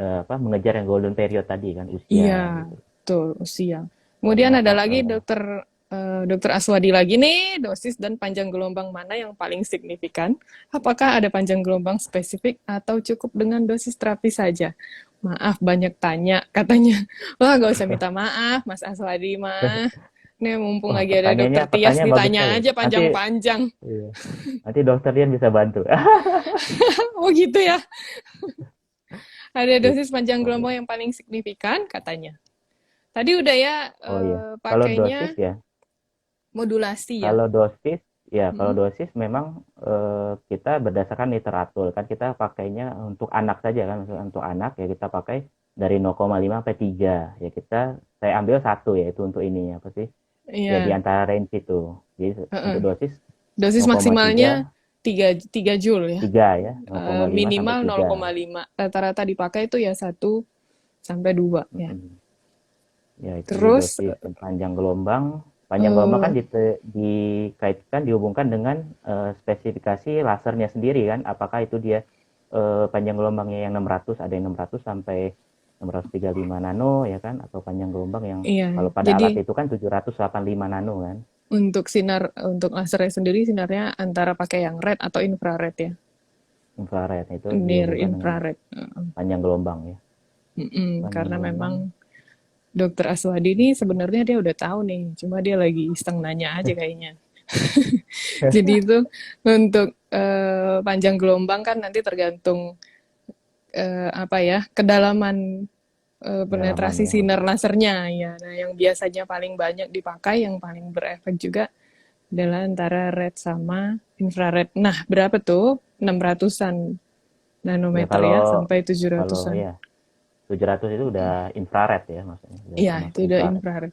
apa mengejar yang golden period tadi kan usia iya, gitu. betul, usia. Kemudian Karena ada lagi dokter Aswadi lagi nih, dosis dan panjang gelombang mana yang paling signifikan? Apakah ada panjang gelombang spesifik atau cukup dengan dosis terapi saja? Maaf, banyak tanya katanya. Wah, gak usah minta maaf, Mas Aswadi mah. Nih, mumpung Wah, lagi ada dokter Tias, pertanyaannya bagus ditanya sekali. aja Nanti panjang-panjang. iya, nanti dokter Dian bisa bantu. Oh gitu ya? Ada Gitu. dosis panjang gelombang yang paling signifikan katanya. Tadi udah ya Oh iya, kalau dosis pakainya ya, modulasi ya. kalau dosis ya kalau Mm-mm. dosis memang kita berdasarkan literatur kan kita pakainya untuk anak saja kan. Untuk anak ya kita pakai dari 0,5 sampai 3 ya saya ambil satu ya itu untuk ininya apa sih ya di Iya. antara range itu jadi Heeh. untuk dosis Dosis maksimalnya 0,3 tiga joule ya. 3 ya 0,5 sampai Minimal 3. 0,5. Rata-rata dipakai itu ya 1 sampai 2 ya. Mm-mm. Ya itu di Terus dosis panjang gelombang kan eh dikaitkan dihubungkan dengan spesifikasi lasernya sendiri kan apakah itu dia panjang gelombangnya yang 600 ada yang 600 sampai 635 nano ya kan atau panjang gelombang yang iya. kalau pada Jadi alat itu kan 785 nano kan untuk lasernya sendiri sinarnya antara pakai yang red atau infrared ya. infrared itu Near dihubungkan dengan infrared. panjang gelombang ya panjang Karena gelombang memang Dokter Aswadi ini sebenarnya dia udah tahu nih, cuma dia lagi iseng nanya aja kayaknya. Jadi itu untuk panjang gelombang kan nanti tergantung apa ya kedalaman kedalaman penetrasi ya sinar lasernya ya. Nah, yang biasanya paling banyak dipakai, yang paling berefek juga adalah antara red sama infrared. Nah, berapa tuh? 600-an ya nanometer kalau ya sampai kalau 700-an. ya 700 itu udah infrared ya maksudnya udah Iya, itu termasuk udah infrared. infrared.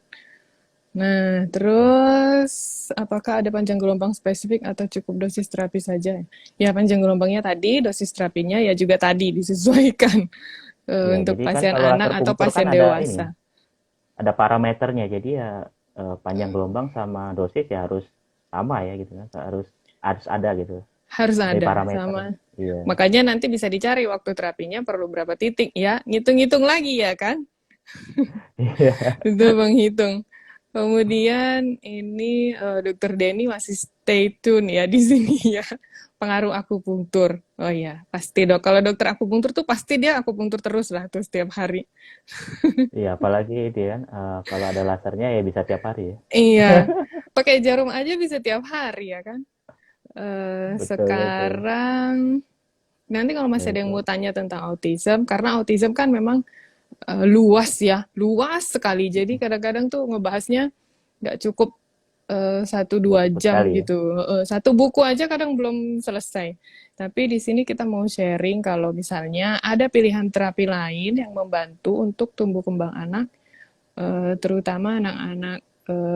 Nah, terus apakah ada panjang gelombang spesifik atau cukup dosis terapi saja? Ya, panjang gelombangnya tadi, dosis terapinya ya juga tadi disesuaikan Ya, untuk jadi kan pasien kalau anak laser atau punktur kan pasien ada ini, dewasa. ada parameternya. Jadi ya panjang gelombang sama dosis ya harus sama ya gitu kan. Harus harus ada gitu. Harus Dari ada parameter. sama. Iya. Makanya nanti bisa dicari waktu terapinya perlu berapa titik ya. Ngitung-ngitung lagi ya kan? Iya. Itu menghitung. Kemudian ini Dokter Denny masih stay tune ya di sini ya. Pengaruh akupunktur. Oh iya, pasti dok. Kalau dokter akupunktur tuh pasti dia akupunktur terus lah tuh setiap hari. Iya, apalagi dia kan kalau ada lasernya ya bisa tiap hari ya. Iya, pakai jarum aja bisa tiap hari ya kan. Betul betul. Sekarang nanti kalau Ya masih ada yang itu. mau tanya tentang autism, karena autism kan memang luas ya, luas sekali. Jadi kadang-kadang tuh ngebahasnya nggak cukup satu Nggak dua cepet jam kali ya. gitu. Satu buku aja kadang belum selesai. Tapi di sini kita mau sharing kalau misalnya ada pilihan terapi lain yang membantu untuk tumbuh kembang anak, terutama anak-anak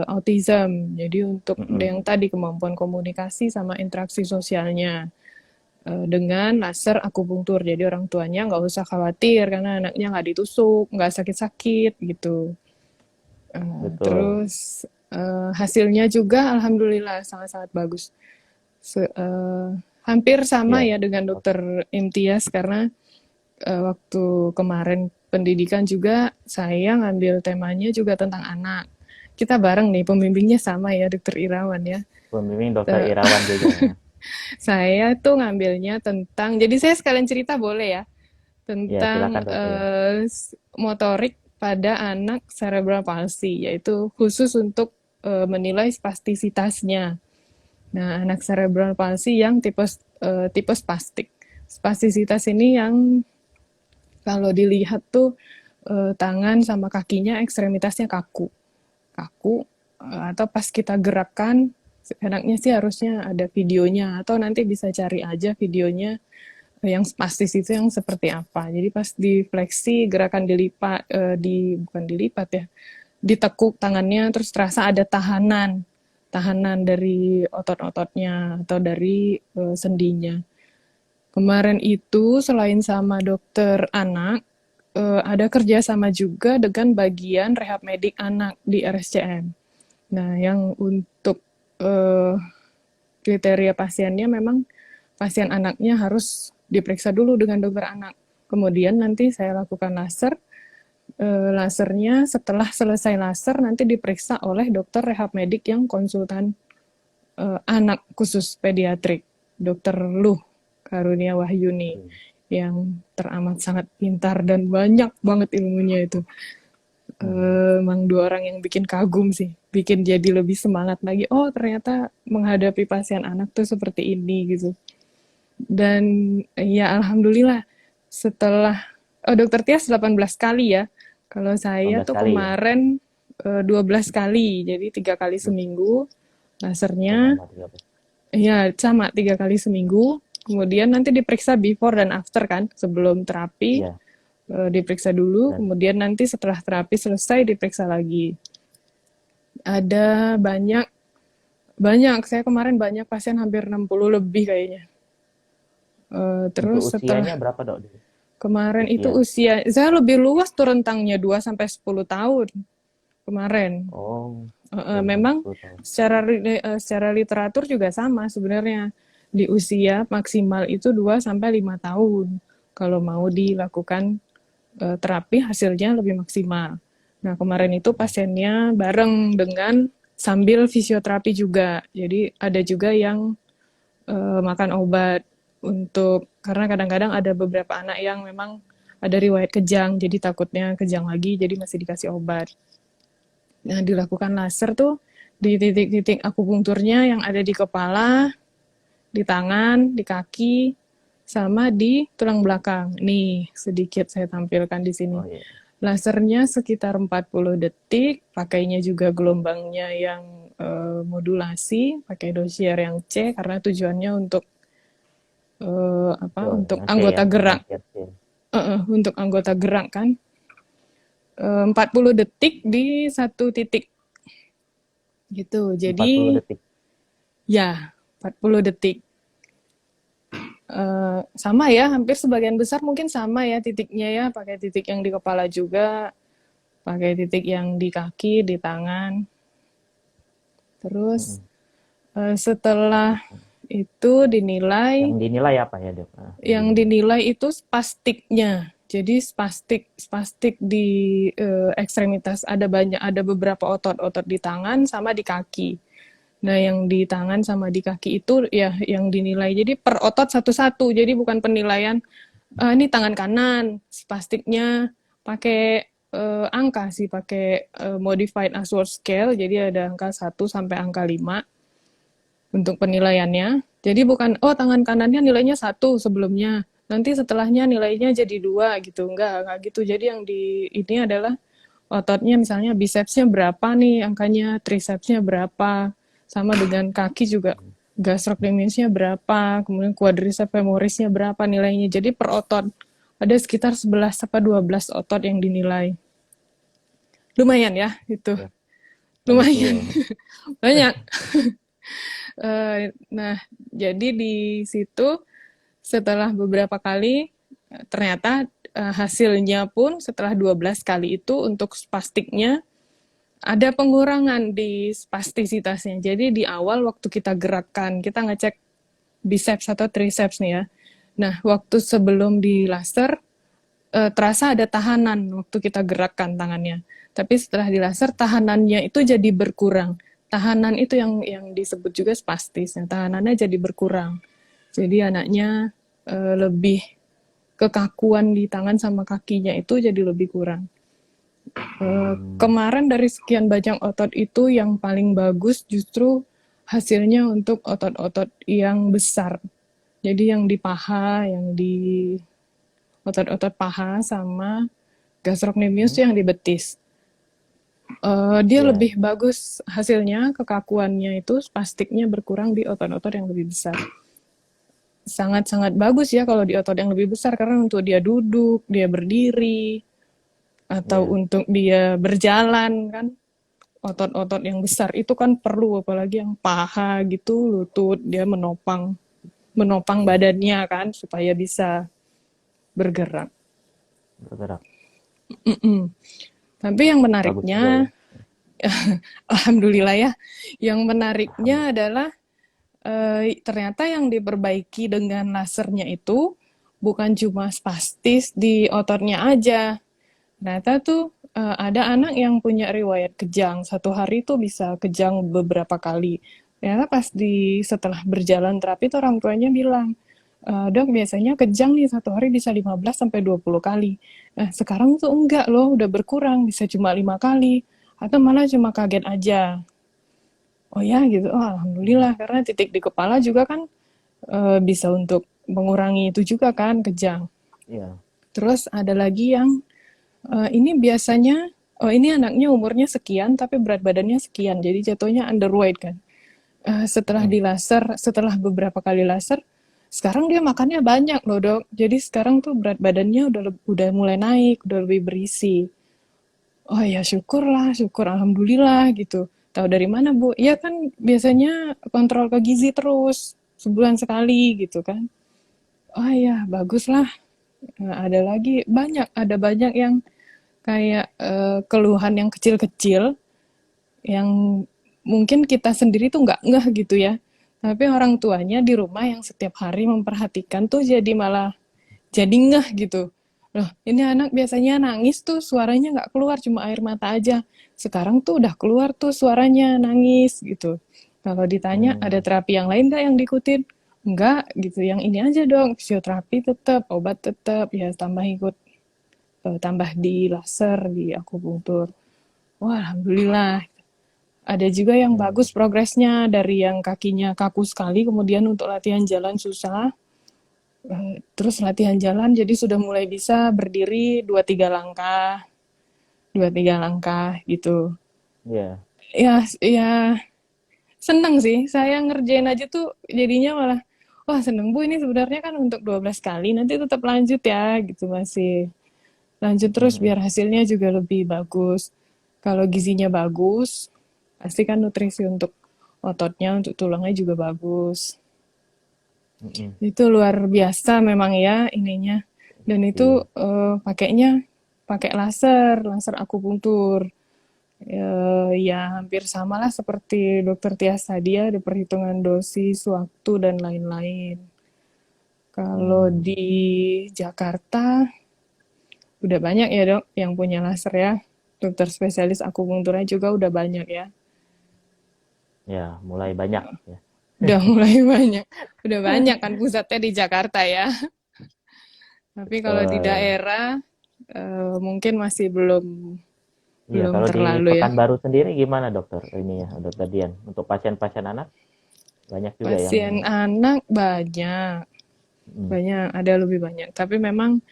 autism. Jadi untuk Mm-mm. yang tadi kemampuan komunikasi sama interaksi sosialnya dengan laser akupunktur. Jadi orang tuanya nggak usah khawatir karena anaknya nggak ditusuk, nggak sakit-sakit gitu. Betul. Terus hasilnya juga alhamdulillah sangat-sangat bagus. Hampir sama Ya. ya dengan dokter Imtiaz karena waktu kemarin pendidikan juga saya ngambil temanya juga tentang anak. Kita bareng nih, pembimbingnya sama ya dokter Irawan ya. Pembimbing Dokter Irawan juga ya. Saya tuh ngambilnya tentang, jadi saya sekalian cerita boleh ya, Ya, tentang silakan dokter ya. motorik pada anak cerebral palsy, yaitu khusus untuk menilai spastisitasnya. Nah, anak cerebral palsy yang tipe spastik. Spastisitas ini yang kalau dilihat tuh tangan sama kakinya ekstremitasnya kaku. Kaku atau pas kita gerakkan enaknya sih harusnya ada videonya atau nanti bisa cari aja videonya yang spastis itu yang seperti apa. Jadi pas di fleksi gerakan dilipat bukan dilipat ya, ditekuk tangannya terus terasa ada tahanan dari otot-ototnya atau dari sendinya. Kemarin itu selain sama dokter anak, ada kerjasama juga dengan bagian rehab medik anak di RSCM. Nah, yang untuk eh, kriteria pasiennya memang pasien anaknya harus diperiksa dulu dengan dokter anak. Kemudian nanti saya lakukan laser. Lasernya setelah selesai laser nanti diperiksa oleh dokter rehab medik yang konsultan anak khusus pediatrik, dokter Luh Karunia Wahyuni Hmm. yang teramat sangat pintar dan banyak banget ilmunya itu. Hmm. Emang dua orang yang bikin kagum sih, bikin jadi lebih semangat lagi. Oh ternyata menghadapi pasien anak tuh seperti ini gitu. Dan ya alhamdulillah setelah dokter Tias 18 kali ya. Kalau saya 15 tuh kali ya. kemarin 12 kali, jadi 3 kali Duh, seminggu oh lasernya. lama 13. Ya sama 3 kali seminggu. Kemudian nanti diperiksa before dan after kan, sebelum terapi Iya, diperiksa dulu. dan Kemudian nanti setelah terapi selesai diperiksa lagi. Ada banyak banyak. Saya kemarin banyak pasien hampir 60 lebih kayaknya. untuk Terus setelah usianya berapa, Dok? kemarin itu Usia. usia saya lebih luas tuh rentangnya 2 sampai 10 tahun kemarin. Oh, 2 sampai Memang 10 tahun. secara literatur juga sama sebenarnya. Di usia maksimal itu 2 sampai 5 tahun. Kalau mau dilakukan terapi hasilnya lebih maksimal. Nah, kemarin itu pasiennya bareng dengan sambil fisioterapi juga. Jadi ada juga yang makan obat untuk karena kadang-kadang ada beberapa anak yang memang ada riwayat kejang, jadi takutnya kejang lagi, jadi masih dikasih obat. Nah, dilakukan laser tuh di titik-titik akupunkturnya yang ada di kepala, di tangan, di kaki, sama di tulang belakang. Nih, sedikit saya tampilkan di sini. Oh iya. Lasernya sekitar 40 detik, pakainya juga gelombangnya yang modulasi, pakai dosier yang C karena tujuannya untuk apa? Betul, Untuk yang C anggota ya, gerak. dosier C. Untuk anggota gerak kan. 40 detik di satu titik gitu. 40 Jadi detik. ya 40 detik. Sama ya, hampir sebagian besar mungkin sama ya titiknya ya, pakai titik yang di kepala juga, pakai titik yang di kaki, di tangan. Terus Mm-mm. setelah itu Yang dinilai, dinilai apa ya, Dok? yang dinilai itu spastiknya. Jadi spastik di ekstremitas ada beberapa otot-otot di tangan sama di kaki. Nah, yang di tangan sama di kaki itu ya yang dinilai. Jadi per otot satu-satu. Jadi bukan penilaian ini tangan kanan spastiknya pakai angka sih, pakai modified Ashworth scale. Jadi ada angka 1 sampai angka 5 untuk penilaiannya. Jadi bukan, oh tangan kanannya nilainya 1 sebelumnya, nanti setelahnya nilainya jadi 2 gitu. Enggak gitu. Jadi yang di ini adalah ototnya misalnya bicepsnya berapa nih angkanya, tricepsnya berapa, sama dengan kaki juga gastrocnemiusnya berapa, kemudian quadriceps femorisnya berapa nilainya. Jadi per otot ada sekitar 11 sampai 12 otot yang dinilai. Lumayan ya, itu. Ya, Lumayan. betul. Banyak. Nah, jadi di situ setelah beberapa kali ternyata hasilnya pun setelah 12 kali itu untuk spastiknya ada pengurangan di spastisitasnya. Jadi di awal waktu kita gerakkan, kita ngecek biceps atau triceps nih ya. Nah, waktu sebelum di laser terasa ada tahanan waktu kita gerakkan tangannya. Tapi setelah di laser tahanannya itu jadi berkurang. Tahanan itu yang disebut juga spastis. Nah, tahanannya jadi berkurang. Jadi anaknya lebih kekakuan di tangan sama kakinya itu jadi lebih kurang. Kemarin dari sekian banyak otot itu yang paling bagus justru hasilnya untuk otot-otot yang besar. Jadi yang di paha, yang di otot-otot paha sama gastrocnemius yang di betis. Dia Ya, lebih bagus hasilnya, kekakuannya itu spastiknya berkurang di otot-otot yang lebih besar. Sangat-sangat bagus ya kalau di otot yang lebih besar karena untuk dia duduk, dia berdiri, atau ya, untuk dia berjalan kan otot-otot yang besar itu kan perlu apalagi yang paha gitu, lutut, dia menopang ya, badannya kan supaya bisa bergerak. bergerak. Tapi yang Bagus juga ya. menariknya, alhamdulillah ya, yang menariknya Alhamdulillah. adalah ternyata yang diperbaiki dengan lasernya itu bukan cuma spastis di ototnya aja. Ternyata tuh ada anak yang punya riwayat kejang. Satu hari tuh bisa kejang beberapa kali. Ternyata pas setelah berjalan terapi tuh orang tuanya bilang, dok biasanya kejang nih satu hari bisa 15 sampai 20 kali. Nah, sekarang tuh enggak loh, udah berkurang, bisa cuma 5 kali. Atau malah cuma kaget aja. Oh ya gitu, oh, alhamdulillah. Karena titik di kepala juga kan bisa untuk mengurangi itu juga kan, kejang. Iya. Terus ada lagi yang ini biasanya, oh ini anaknya umurnya sekian tapi berat badannya sekian, jadi jatuhnya underweight kan. Setelah Mm-mm. di laser, setelah beberapa kali laser, sekarang dia makannya banyak loh dok. Jadi sekarang tuh berat badannya udah mulai naik, udah lebih berisi. Oh ya syukurlah, syukur alhamdulillah gitu. Tahu dari mana bu? Ya kan biasanya kontrol ke gizi terus sebulan sekali gitu kan. Oh ya baguslah. Nah, ada banyak yang kayak keluhan yang kecil-kecil yang mungkin kita sendiri tuh nggak ngeh gitu ya. Tapi orang tuanya di rumah yang setiap hari memperhatikan tuh jadi malah jadi ngeh gitu. Loh, ini anak biasanya nangis tuh suaranya nggak keluar, cuma air mata aja. Sekarang tuh udah keluar tuh suaranya nangis gitu. Kalau ditanya ada Hmm, terapi yang lain nggak yang diikutin? Enggak gitu, yang ini aja dong, fisioterapi tetap, obat tetap, ya tambah di laser, di akupunktur. Wah, alhamdulillah. Ada juga yang ya. bagus progresnya dari yang kakinya kaku sekali, kemudian untuk latihan jalan susah. Terus latihan jalan jadi sudah mulai bisa berdiri 2-3 langkah, 2-3 langkah gitu. Ya. Ya, ya seneng sih. Saya ngerjain aja tuh jadinya malah, wah seneng bu ini sebenarnya kan untuk 12 kali, nanti tetap lanjut ya gitu masih. Lanjut terus Mm-mm. biar hasilnya juga lebih bagus. Kalau gizinya bagus, pasti kan nutrisi untuk ototnya, untuk tulangnya juga bagus. Mm-mm. Itu luar biasa memang ya ininya. Dan Iya. itu pakainya pakai laser akupunktur. Ya hampir sama lah seperti dokter Tias tadi ya, ada perhitungan dosis, waktu, dan lain-lain. Kalau Hmm, di Jakarta, Udah banyak ya dok yang punya laser ya. Dokter spesialis akupunkturnya juga udah banyak ya. Ya, mulai banyak ya. Udah mulai banyak. Udah banyak kan pusatnya di Jakarta ya. Tapi kalau di Betul. daerah mungkin masih belum Iya, belum kalau di terlalu ya. Pekanbaru sendiri gimana dokter? Ini ya, dokter Dian. Untuk pasien-pasien anak banyak juga yang Pasien anak banyak, mm, banyak ada lebih banyak. Tapi memang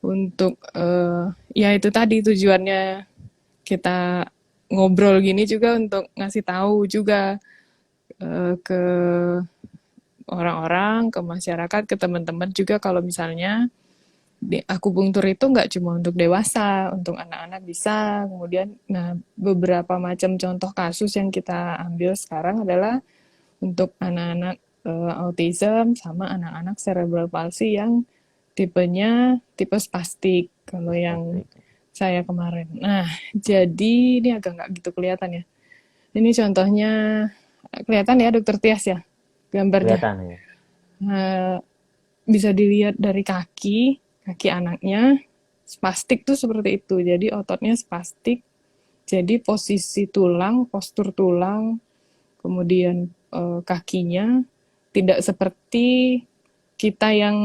untuk ya itu tadi tujuannya kita ngobrol gini juga untuk ngasih tahu juga ke orang-orang, ke masyarakat, ke teman-teman juga kalau misalnya di akupunktur itu nggak cuma untuk dewasa, untuk anak-anak bisa. Kemudian, nah beberapa macam contoh kasus yang kita ambil sekarang adalah untuk anak-anak autism sama anak-anak cerebral palsy yang tipenya tipe spastik. Kalau yang pasti saya kemarin. Nah, jadi ini agak nggak gitu kelihatan ya. Ini contohnya kelihatan ya Dokter Tias ya gambarnya. kelihatan ya. Nah, bisa dilihat dari kaki anaknya spastik tuh seperti itu. Jadi ototnya spastik. Jadi posisi tulang, postur tulang, kemudian kakinya tidak seperti kita yang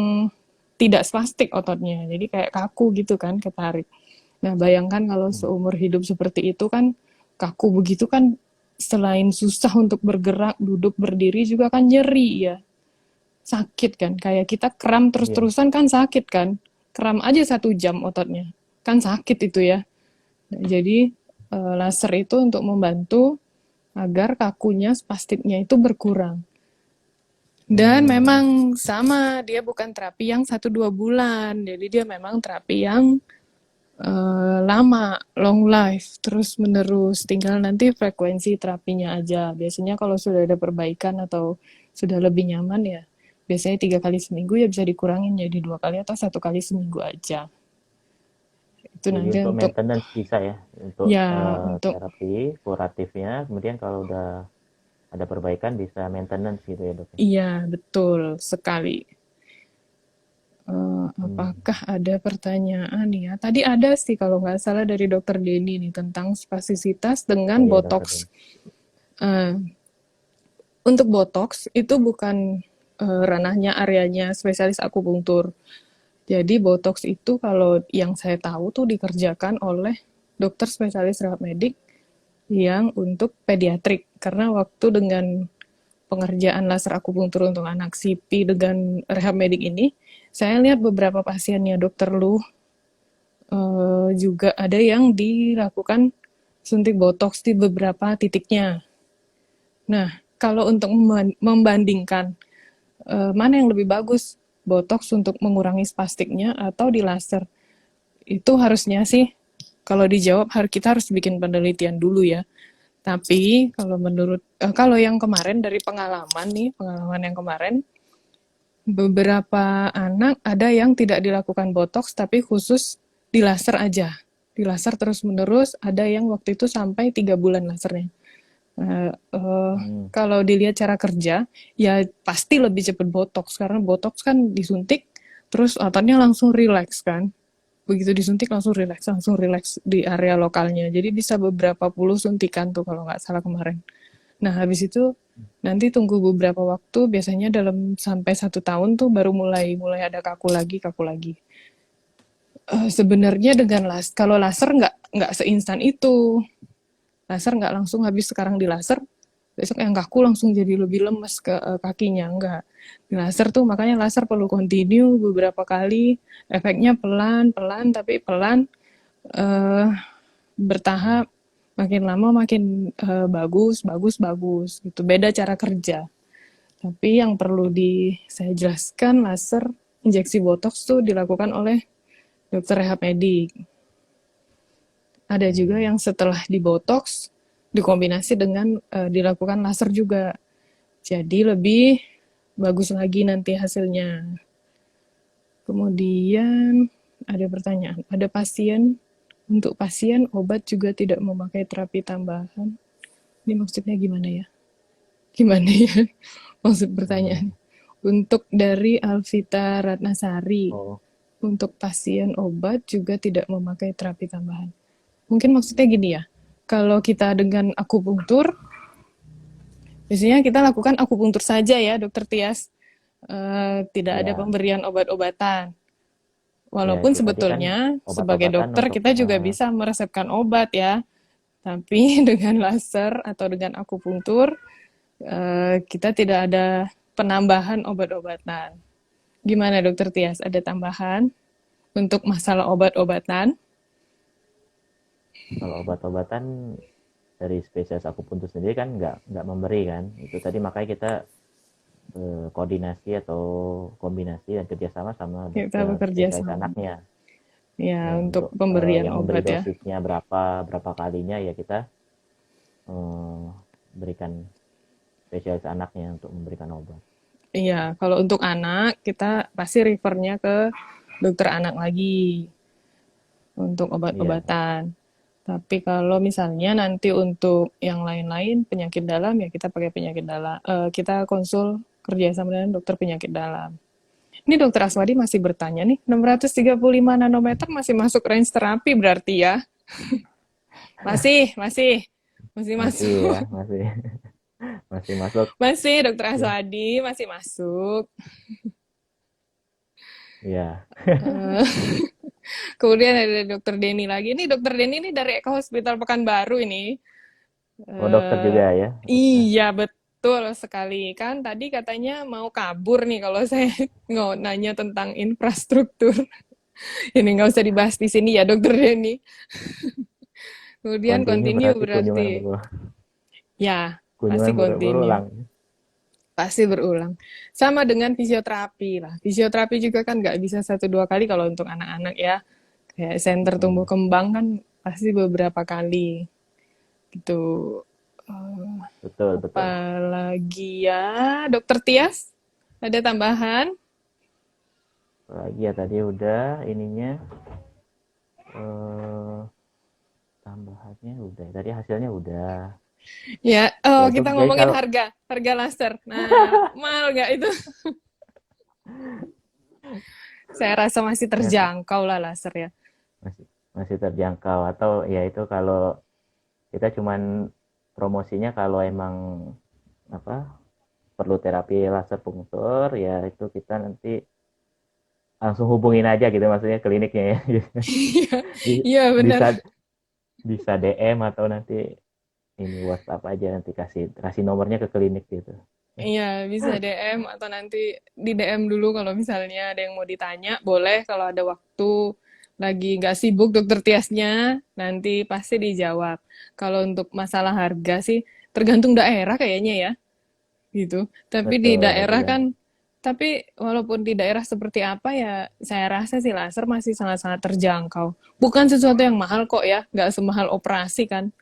tidak spastik ototnya. Jadi kayak kaku gitu kan, ketarik. Nah, bayangkan kalau Hmm. seumur hidup seperti itu kan kaku begitu kan selain susah untuk bergerak, duduk, berdiri juga kan nyeri ya. Sakit kan, kayak kita kram Iya. terus-terusan kan sakit kan. Kram aja 1 jam ototnya. Kan sakit itu ya. Nah, jadi laser itu untuk membantu agar kakunya, spastiknya itu berkurang. Dan Hmm. memang sama, dia bukan terapi yang 1-2 bulan. Jadi dia memang terapi yang lama, long life, terus menerus. Tinggal nanti frekuensi terapinya aja. Biasanya kalau sudah ada perbaikan atau sudah lebih nyaman ya, biasanya 3 kali seminggu ya bisa dikurangin jadi 2 kali atau 1 kali seminggu aja. Itu Jadi nanti untuk untuk maintenance bisa ya, untuk ya untuk terapi kuratifnya, kemudian kalau udah ada perbaikan bisa maintenance gitu ya dok. iya betul sekali. Hmm. Apakah ada pertanyaan ya? Tadi ada sih kalau nggak salah dari Dokter Denny nih tentang spasisitas dengan Oh iya dokter botox. Din. Eh, Untuk botox itu bukan ranahnya areanya spesialis akupunktur. Jadi botox itu kalau yang saya tahu tuh dikerjakan oleh dokter spesialis rehab medik yang untuk pediatrik. Karena waktu dengan pengerjaan laser akupunktur untuk anak CP dengan rehab medik ini, saya lihat beberapa pasiennya dokter Lu juga ada yang dilakukan suntik botox di beberapa titiknya. Nah, kalau untuk membandingkan mana yang lebih bagus, botox untuk mengurangi spastiknya atau di laser? Itu harusnya sih kalau dijawab kita harus bikin penelitian dulu ya. Tapi kalau menurut kalau yang kemarin dari pengalaman yang kemarin, beberapa anak ada yang tidak dilakukan botox tapi khusus di laser aja. Di laser terus-menerus, ada yang waktu itu sampai 3 bulan lasernya. Nah, Hmm. kalau dilihat cara kerja, ya pasti lebih cepat botox karena botox kan disuntik, terus ototnya langsung rileks kan. Begitu disuntik langsung rileks di area lokalnya. Jadi bisa beberapa puluh suntikan tuh kalau nggak salah kemarin. Nah habis itu nanti tunggu beberapa waktu, biasanya dalam sampai 1 tahun tuh baru mulai mulai ada kaku lagi kaku lagi. Sebenarnya dengan kalau laser nggak seinstan itu. Laser nggak langsung habis sekarang di laser, besok yang kaku langsung jadi lebih lemes ke kakinya, enggak. Di laser tuh makanya laser perlu continue beberapa kali, efeknya pelan-pelan tapi pelan, eh, bertahap, makin lama makin bagus, bagus, bagus gitu. Beda cara kerja. Tapi yang perlu saya jelaskan, laser injeksi botox tuh dilakukan oleh dokter rehab medik. Ada juga Hmm. yang setelah dibotox dikombinasi dengan dilakukan laser juga. Jadi lebih bagus lagi nanti hasilnya. Kemudian ada pertanyaan, ada untuk pasien obat juga tidak memakai terapi tambahan. Ini maksudnya gimana ya? Gimana ya maksud Hmm. pertanyaan? Untuk dari Alvita Ratnasari, Oh. untuk pasien obat juga tidak memakai terapi tambahan. Mungkin maksudnya gini ya, kalau kita dengan akupunktur, biasanya kita lakukan akupunktur saja ya, Dokter Tias. Tidak ada Ya, pemberian obat-obatan. ya Walaupun itu tadi kan sebetulnya sebagai obat-obatan dokter untuk kita juga bisa meresepkan obat ya, tapi dengan laser atau dengan akupunktur kita tidak ada penambahan obat-obatan. Gimana Dokter Tias? Ada tambahan untuk masalah obat-obatan? kalau obat-obatan dari spesialis akupuntur sendiri kan nggak memberi kan. Itu tadi makanya kita koordinasi atau kombinasi dan kerjasama sama Kita dokter bekerja spesialis sama. anaknya. Ya, Ya, untuk untuk pemberian yang memberi obat ya. dosisnya berapa kalinya ya kita eh, berikan spesialis anaknya untuk memberikan obat. Iya, kalau untuk anak kita pasti refernya ke dokter anak lagi untuk Iya, obat-obatan. Tapi kalau misalnya nanti untuk yang lain-lain penyakit dalam ya kita pakai penyakit dalam. Kita konsul kerjasama dengan dokter penyakit dalam. Ini dokter Aswadi masih bertanya nih, 635 nanometer masih masuk range terapi berarti ya? Masih, masih, masih masih ya, masuk. masih masih masuk. Masih dokter Ya, Aswadi masih masuk. iya. Eh, Kemudian ada dokter Denny lagi. Ini dokter Denny ini dari Eko Hospital Pekanbaru ini. Oh, dokter Eh, juga ya. iya betul sekali kan tadi katanya mau kabur nih kalau saya nggak nanya tentang infrastruktur. Ini nggak usah dibahas di sini ya dokter Denny. Kemudian Continue continue berarti kunjungan berarti ya pasti continue. berulang. Pasti berulang. Sama dengan fisioterapi lah. Fisioterapi juga kan nggak bisa satu dua kali kalau untuk anak-anak ya. Kayak center tumbuh Hmm, kembang kan pasti beberapa kali gitu. Eh, betul, betul. Apalagi ya, Dokter Tias, ada tambahan? Lagi ya tadi udah ininya eh tambahannya udah. Tadi hasilnya udah. Ya, Ya oh itu kita jadi ngomongin kalau harga laser. Nah, mahal nggak itu? Saya rasa masih ya terjangkau lah laser ya. masih masih terjangkau atau ya itu kalau kita cuman promosinya kalau emang apa perlu terapi laser punktur ya itu kita nanti langsung hubungin aja gitu maksudnya kliniknya ya. Iya, iya benar. bisa bisa DM atau nanti ini WhatsApp aja nanti kasih kasih nomornya ke klinik gitu. Iya, bisa DM atau nanti di DM dulu kalau misalnya ada yang mau ditanya, boleh kalau ada waktu lagi nggak sibuk dokter Tiasnya, nanti pasti dijawab. Kalau untuk masalah harga sih tergantung daerah kayaknya ya, gitu. Tapi di Betul, daerah kan, tergantung. tapi walaupun di daerah seperti apa ya, saya rasa sih laser masih sangat-sangat terjangkau. Bukan sesuatu yang mahal kok ya, nggak semahal operasi kan.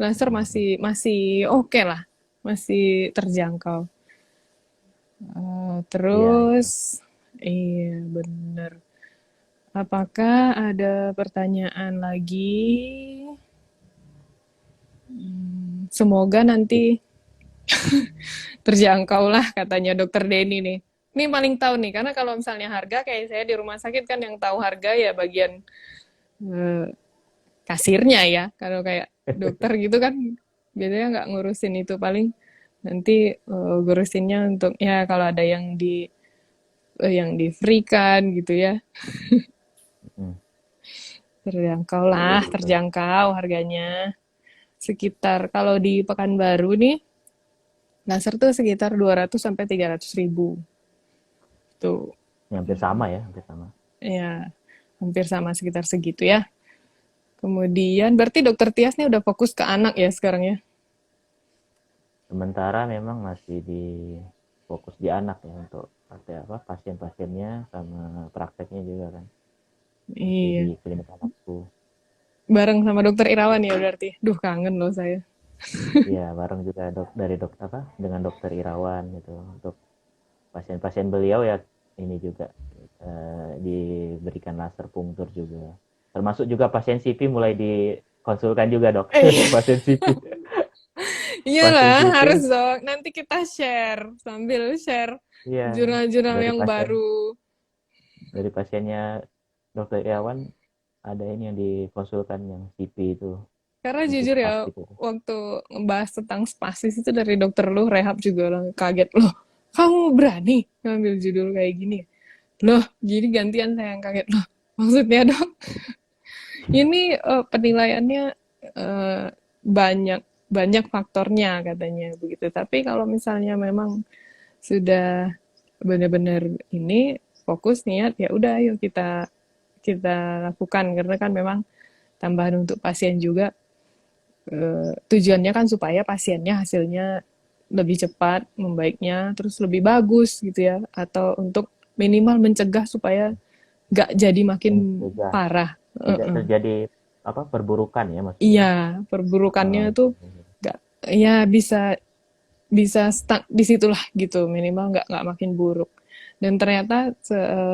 Laser masih masih oke lah, masih terjangkau. Iya, iya. Terus, iya bener. Apakah ada pertanyaan lagi? Semoga nanti terjangkau lah katanya dokter Denny nih. Ini paling tahu nih, karena kalau misalnya harga kayak saya di rumah sakit kan yang tahu harga ya bagian eh, kasirnya ya. Kalau kayak dokter gitu kan biasanya nggak ngurusin itu paling nanti ngurusinnya untuk ya kalau ada yang di free kan gitu ya. Hmm, Terjangkau betul, lah, betul. terjangkau harganya. Sekitar kalau di Pekanbaru nih, laser tuh sekitar 200 sampai 300 ribu. Tuh, Ya, hampir sama ya, hampir sama. ya hampir sama sekitar segitu ya. Kemudian berarti dokter Tias nih udah fokus ke anak ya sekarang ya? Sementara memang masih di fokus di anak ya untuk apa pasien-pasiennya sama prakteknya juga kan masih di Iya, klinik anakku. bareng sama dokter Irawan ya berarti. Duh kangen loh saya. Iya, bareng juga dari dokter apa dengan dokter Irawan gitu untuk pasien-pasien beliau ya ini juga diberikan laser punktur juga. Termasuk juga pasien CP mulai dikonsulkan juga dok. Eh, Pasien CP, pasien iyalah harus CP, dong. Nanti kita share sambil share iya jurnal-jurnal dari yang pasien baru. dari pasiennya Dokter Irawan ada ini yang dikonsulkan yang CP itu, Karena CP jujur ya, spastik itu. waktu ngebahas tentang spastis itu dari dokter lu, rehab juga lah kaget loh. Kamu berani ngambil judul kayak gini? Loh, jadi gantian saya yang kaget loh. Maksudnya dong, ini penilaiannya eh, banyak banyak faktornya katanya begitu. Tapi kalau misalnya memang sudah benar-benar ini fokus niat ya udah ayo kita kita lakukan karena kan memang tambahan untuk pasien juga tujuannya kan supaya pasiennya hasilnya lebih cepat membaiknya terus lebih bagus gitu ya atau untuk minimal mencegah supaya nggak jadi makin Mencegah parah. tidak terjadi apa perburukan ya maksudnya. Iya, perburukannya Oh, tuh nggak ya bisa bisa stuck di situlah gitu minimal nggak makin buruk dan ternyata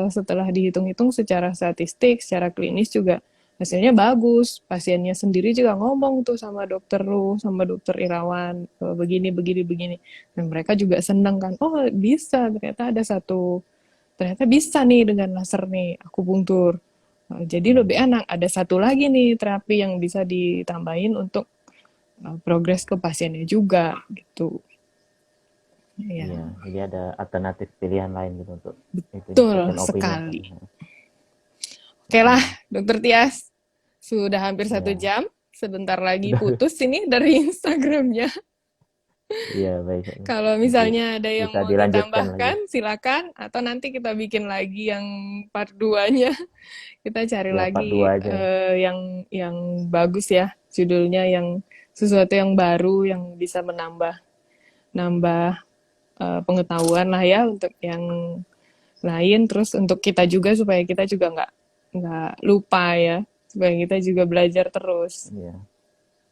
setelah dihitung-hitung secara statistik secara klinis juga hasilnya bagus pasiennya sendiri juga ngomong tuh sama dokter lu sama dokter Irawan begini begini begini dan mereka juga senang kan oh bisa ternyata ada satu ternyata bisa nih dengan laser nih akupunktur. Jadi lebih enak ada satu lagi nih terapi yang bisa ditambahin untuk progres ke pasiennya juga gitu. Ya, iya, jadi ada alternatif pilihan lain gitu untuk itunya betul second opinion kan. sekali. Oke lah, Dokter Tias. Sudah hampir satu Iya, jam. Sebentar lagi putus ini dari Instagramnya. iya baik. Kalau Nanti misalnya ada yang bisa mau dilanjutkan lagi. ditambahkan, silakan. Atau nanti kita bikin lagi yang part 2-nya. Kita cari Ya part lagi 2 aja. yang bagus ya. Judulnya yang sesuatu yang baru, yang bisa menambah nambah pengetahuan lah ya untuk yang lain terus untuk kita juga supaya kita juga nggak lupa ya supaya kita juga belajar terus. Iya.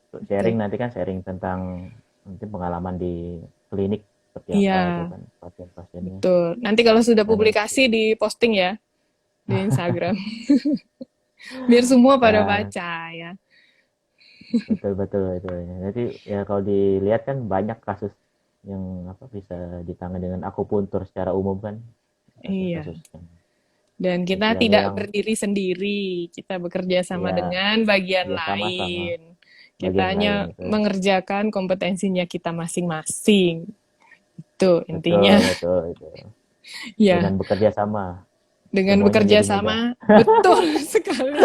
Untuk Tuh. sharing nanti kan sharing tentang nanti pengalaman di klinik seperti apa itu Iya, kan pasien-pasiennya. betul. Nanti kalau sudah Dan publikasi di posting ya di Instagram biar semua pada ya baca ya. betul betul itu. Jadi ya kalau dilihat kan banyak kasus yang apa bisa ditangani dengan akupuntur secara umum kan Iya. kasus-kasus yang Dan kita istilahnya tidak yang berdiri sendiri. Kita bekerja sama ya dengan bagian ya sama-sama lain. Kita bagian lain hanya itu. mengerjakan kompetensinya kita masing-masing. Itu Betul intinya. betul itu. Dengan Ya, bekerja sama dengan semuanya bekerja jadi mudah. sama, betul sekali.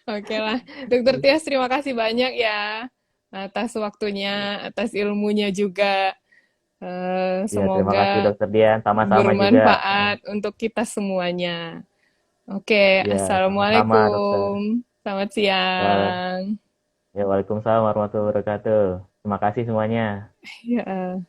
Oke lah, Dokter Tias terima kasih banyak ya atas waktunya, atas ilmunya juga. Ya terima kasih Semoga Dokter Dian sama-sama juga. bermanfaat untuk kita semuanya. Oke, Ya sama-sama Dokter. Assalamualaikum. Selamat Wal- siang. Ya, Waalaikumsalam warahmatullahi wabarakatuh. Terima kasih semuanya. Ya.